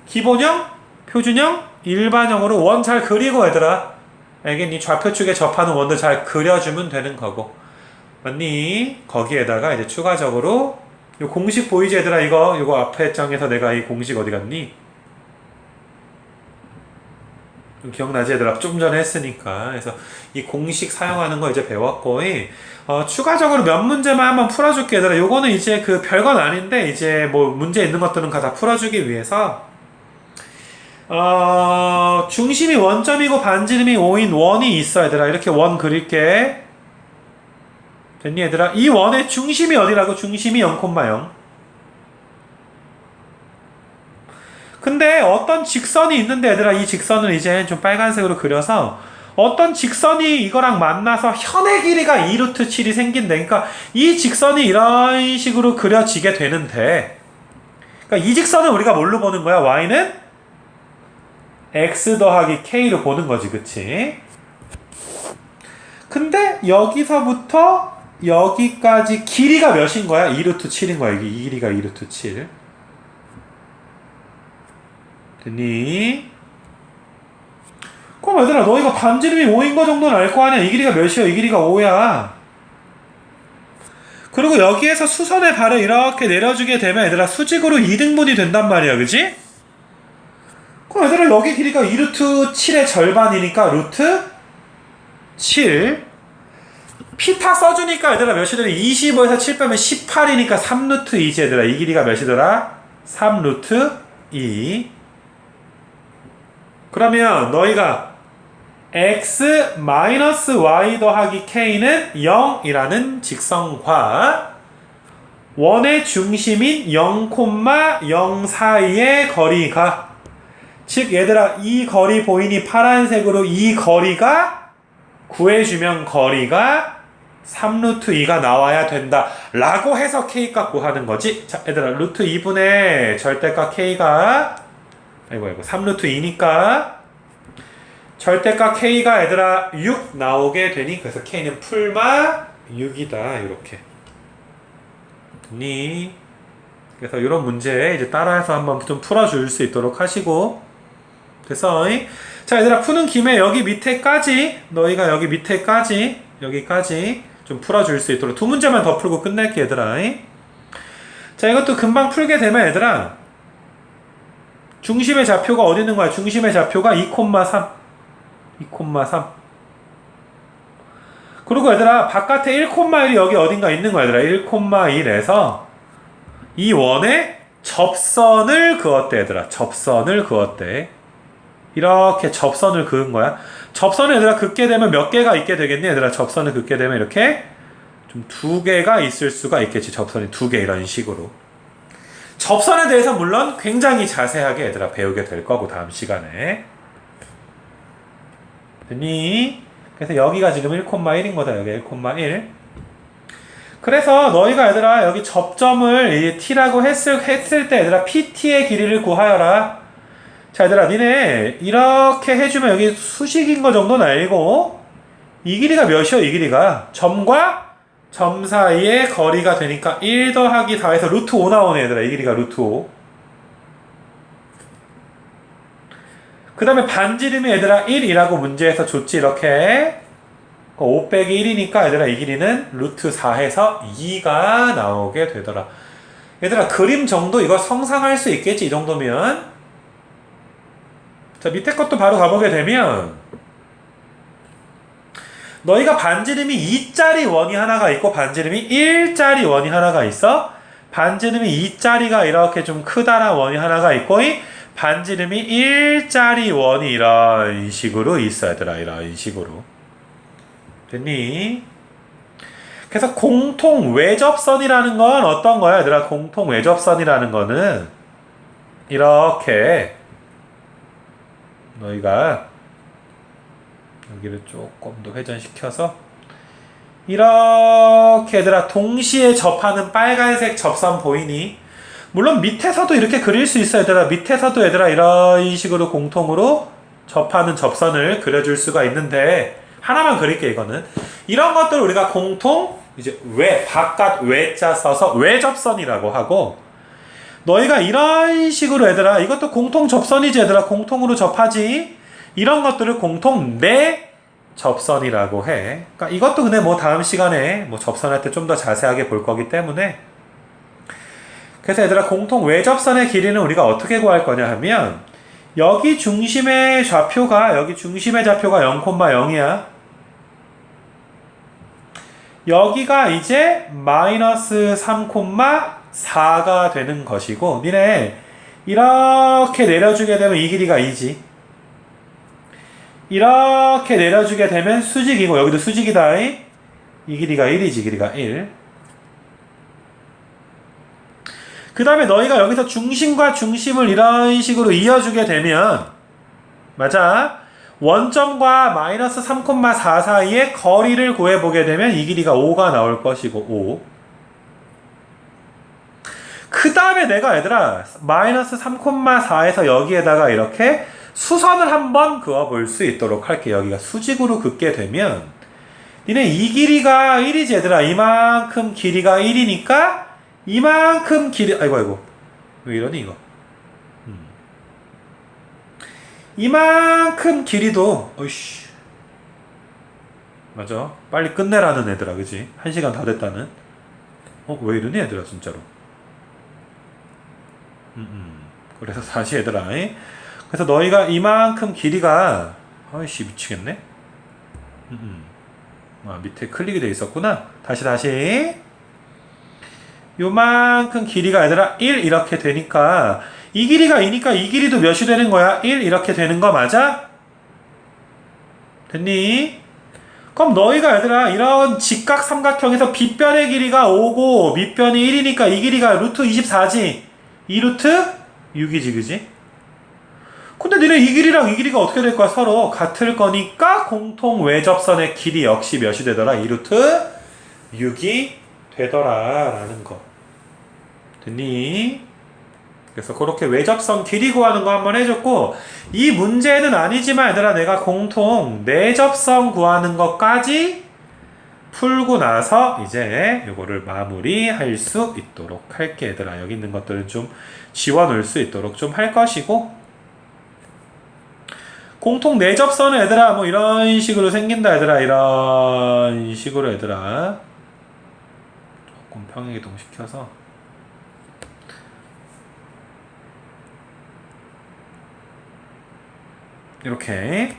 기본형, 표준형, 일반형으로 원 잘 그리고 얘들아 알겠니? 좌표축에 접하는 원도 잘 그려주면 되는 거고 맞니? 거기에다가 이제 추가적으로 요 공식 보이지 얘들아? 이거 앞에 장에서 내가 이 공식 어디 갔니? 기억나지 얘들아? 좀 전에 했으니까. 그래서 이 공식 사용하는 거 이제 배웠고 추가적으로 몇 문제만 한번 풀어줄게 얘들아. 요거는 이제 그 별건 아닌데 이제 뭐 문제 있는 것들은 다 풀어주기 위해서 중심이 원점이고 반지름이 5인 원이 있어 얘들아. 이렇게 원 그릴게. 됐니 얘들아? 이 원의 중심이 어디라고? 중심이 0,0. 근데 어떤 직선이 있는데 얘들아 이 직선을 이제 좀 빨간색으로 그려서 어떤 직선이 이거랑 만나서 현의 길이가 2루트 7이 생긴대. 그러니까 이 직선이 이런 식으로 그려지게 되는데 그러니까 이 직선은 우리가 뭘로 보는 거야? y는 x 더하기 k로 보는 거지, 그치? 근데 여기서부터 여기까지 길이가 몇인 거야? 2루트 7인 거야. 여기 이 길이가 2루트 7. 됐니? 그럼 얘들아, 너희가 반지름이 5인 거 정도는 알 거 아니야? 이 길이가 몇이야? 이 길이가 5야. 그리고 여기에서 수선의 발을 이렇게 내려주게 되면 얘들아 수직으로 2등분이 된단 말이야, 그지? 그럼 얘들아 여기 길이가 2루트 7의 절반이니까 루트 7. 피타 써주니까 얘들아 몇이더라? 25에서 7 빼면 18이니까 3루트 2지 얘들아. 이 길이가 몇이더라? 3루트 2. 그러면 너희가 x 마이너스 y 더하기 k는 0이라는 직선과 원의 중심인 0,0 사이의 거리가, 즉 얘들아 이 거리 보이니 파란색으로 이 거리가 구해주면 거리가 3루트 2가 나와야 된다 라고 해서 k값 구하는 거지. 자 얘들아 루트 2분의 절대값 k가 3루트 2니까 절대값 k가 얘들아 6 나오게 되니 그래서 k는 풀마 6이다 이렇게. 그래서 이런 문제 이제 따라해서 한번 좀 풀어줄 수 있도록 하시고. 됐어? 자 얘들아 푸는 김에 여기 밑에까지 너희가 여기 밑에까지 여기까지 좀 풀어줄 수 있도록 두 문제만 더 풀고 끝낼게 얘들아. 자 이것도 금방 풀게 되면 얘들아 중심의 좌표가 어디 있는 거야? 중심의 좌표가 2,3 그리고 얘들아 바깥에 1,1이 여기 어딘가 있는 거야 얘들아. 1,1에서 이 원에 접선을 그었대 얘들아. 접선을 그었대. 이렇게 접선을 그은 거야. 접선을 얘들아 긋게 되면 몇 개가 있게 되겠니 얘들아? 접선을 긋게 되면 이렇게 좀 2개가 있을 수가 있겠지. 접선이 2개 이런 식으로. 접선에 대해서 물론 굉장히 자세하게 얘들아 배우게 될 거고 다음 시간에. 됐니? 그래서 여기가 지금 1,1인 거다. 여기 1,1. 그래서 너희가 얘들아 여기 접점을 t라고 했을 때 얘들아 pt의 길이를 구하여라. 자 얘들아 니네 이렇게 해주면 여기 수식인 거 정도는 알고 이 길이가 몇이요? 이 길이가 점과 점 사이의 거리가 되니까 1 더하기 4에서 루트 5 나오네 얘들아. 이 길이가 루트 5. 그 다음에 반지름이 얘들아 1이라고 문제에서 줬지 이렇게. 5 빼기 1이니까 얘들아 이 길이는 루트 4에서 2가 나오게 되더라. 얘들아 그림 정도 이거 성상할 수 있겠지 이 정도면. 자 밑에 것도 바로 가보게 되면 너희가 반지름이 2짜리 원이 하나가 있고 반지름이 1짜리 원이 하나가 있어. 반지름이 2짜리가 이렇게 좀 크다란 원이 하나가 있고 반지름이 1짜리 원이 이런 식으로 있어 얘들아. 이런 식으로. 됐니? 그래서 공통 외접선이라는 건 어떤 거야 얘들아? 공통 외접선이라는 거는 이렇게 너희가 여기를 조금 더 회전시켜서 이렇게 얘들아 동시에 접하는 빨간색 접선 보이니? 물론 밑에서도 이렇게 그릴 수 있어 얘들아. 밑에서도 얘들아 이런 식으로 공통으로 접하는 접선을 그려줄 수가 있는데 하나만 그릴게 이거는. 이런 것들을 우리가 공통 이제 바깥 외자 써서 외접선이라고 하고, 너희가 이런 식으로 얘들아 이것도 공통 접선이지 얘들아. 공통으로 접하지. 이런 것들을 공통 내접선이라고 해. 그러니까 이것도 근데 뭐 다음 시간에 뭐 접선할 때 좀 더 자세하게 볼 거기 때문에. 그래서 얘들아 공통 외접선의 길이는 우리가 어떻게 구할 거냐 하면 여기 중심의 좌표가 0,0이야. 여기가 이제 마이너스 3,4가 되는 것이고, 니네 이렇게 내려주게 되면 이 길이가 2지. 이렇게 내려주게 되면 수직이고 여기도 수직이다. 이 길이가 1이지. 길이가 1. 그 다음에 너희가 여기서 중심과 중심을 이런 식으로 이어주게 되면, 맞아, 원점과 마이너스 3,4 사이의 거리를 구해보게 되면 이 길이가 5가 나올 것이고 5. 그 다음에 내가 얘들아 마이너스 3,4에서 여기에다가 이렇게 수선을 한번 그어볼 수 있도록 할게. 여기가 수직으로 긋게 되면 니네 이 길이가 1이지 얘들아. 이만큼 길이가 1이니까 이만큼 길이 아이고 왜 이러니 이거. 이만큼 길이도 어이씨 맞아 빨리 끝내라는 애들아 그지? 1시간 다 됐다는. 왜 이러니 얘들아 진짜로. 그래서 다시 얘들아 그래서 너희가 이만큼 길이가 아이씨 미치겠네. 밑에 클릭이 돼 있었구나. 다시 요만큼 길이가 얘들아 1 이렇게 되니까 이 길이가 2니까 이 길이도 몇이 되는 거야? 1 이렇게 되는 거 맞아? 됐니? 그럼 너희가 얘들아 이런 직각 삼각형에서 빗변의 길이가 5고 밑변이 1이니까 이 길이가 루트 24지 2 루트 6이지 그지? 근데 너네 이 길이랑 이 길이가 어떻게 될 거야? 서로 같을 거니까 공통 외접선의 길이 역시 몇이 되더라? 2 루트 6이 되더라 라는 거 됐니? 그래서 그렇게 외접선 길이 구하는 거 한번 해줬고 이 문제는 아니지만 얘들아 내가 공통 내접선 구하는 것까지 풀고 나서 이제 요거를 마무리할 수 있도록 할게. 얘들아 여기 있는 것들은 좀 지워놓을 수 있도록 좀 할 것이고 공통 내접선은 얘들아 뭐 이런 식으로 생긴다 얘들아. 이런 식으로 얘들아 조금 평행이동 시켜서 이렇게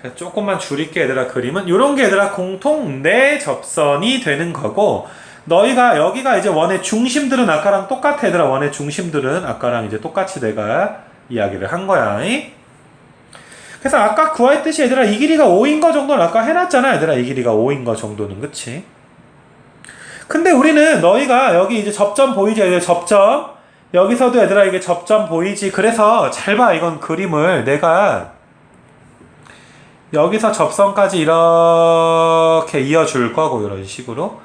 자, 조금만 줄일게 얘들아. 그림은 요런 게 얘들아 공통 내접선이 되는 거고 너희가 여기가 이제 원의 중심들은 아까랑 똑같아 얘들아. 원의 중심들은 아까랑 이제 똑같이 내가 이야기를 한 거야. 그래서 아까 구했듯이 얘들아 이 길이가 5인 거 정도는 아까 해놨잖아 얘들아. 이 길이가 5인 거 정도는 그치? 근데 우리는 너희가 여기 이제 접점 보이지 얘들 접점 여기서도 얘들아 이게 접점 보이지. 그래서 잘 봐 이건 그림을 내가 여기서 접선까지 이렇게 이어줄 거고 이런 식으로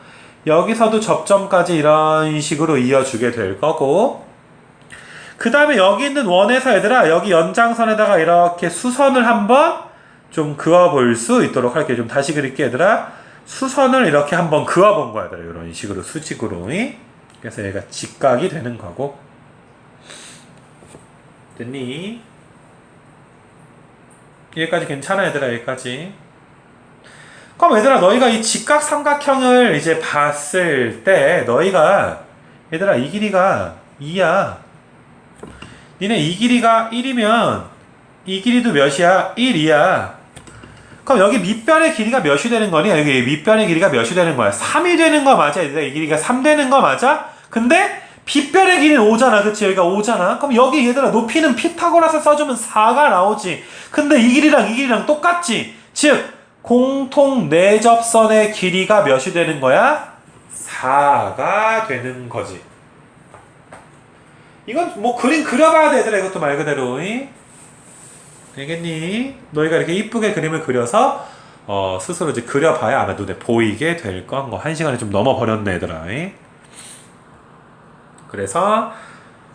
여기서도 접점까지 이런 식으로 이어주게 될 거고 그 다음에 여기 있는 원에서 얘들아 여기 연장선에다가 이렇게 수선을 한번 좀 그어볼 수 있도록 할게. 좀 다시 그릴게 얘들아. 수선을 이렇게 한번 그어본 거야 얘들아. 이런 식으로 수직으로. 그래서 얘가 직각이 되는 거고 됐니? 여기까지 괜찮아 얘들아. 여기까지. 그럼 얘들아 너희가 이 직각 삼각형을 이제 봤을 때 너희가 얘들아 이 길이가 2야. 니네 이 길이가 1이면 이 길이도 몇이야? 1이야. 그럼 여기 밑변의 길이가 몇이 되는 거니? 여기 밑변의 길이가 몇이 되는 거야? 3이 되는 거 맞아? 얘들아 이 길이가 3 되는 거 맞아? 근데 빗변의 길이는 5잖아. 그치? 여기가 5잖아. 그럼 여기 얘들아 높이는 피타고라스 써주면 4가 나오지. 근데 이 길이랑 똑같지? 즉 공통 내접선의 길이가 몇이 되는 거야? 4가 되는 거지. 이건 뭐 그림 그려봐야 돼 얘들아. 이것도 말 그대로. 되겠니? 너희가 이렇게 이쁘게 그림을 그려서 스스로 이제 그려봐야 아마 눈에 보이게 될 건 거. 1시간이 좀 넘어버렸네 얘들아. 그래서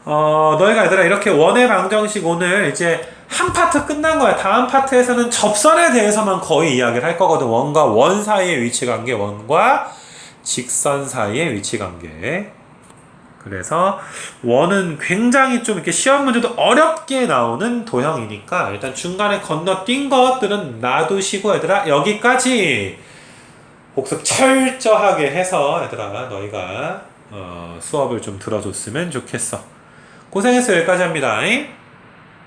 너희가 얘들아 이렇게 원의 방정식 오늘 이제 한 파트 끝난 거야. 다음 파트에서는 접선에 대해서만 거의 이야기를 할 거거든. 원과 원 사이의 위치관계, 원과 직선 사이의 위치관계. 그래서 원은 굉장히 좀 이렇게 시험 문제도 어렵게 나오는 도형이니까 일단 중간에 건너뛴 것들은 놔두시고 얘들아 여기까지 복습 철저하게 해서 얘들아 너희가 수업을 좀 들어줬으면 좋겠어. 고생했어. 여기까지 합니다.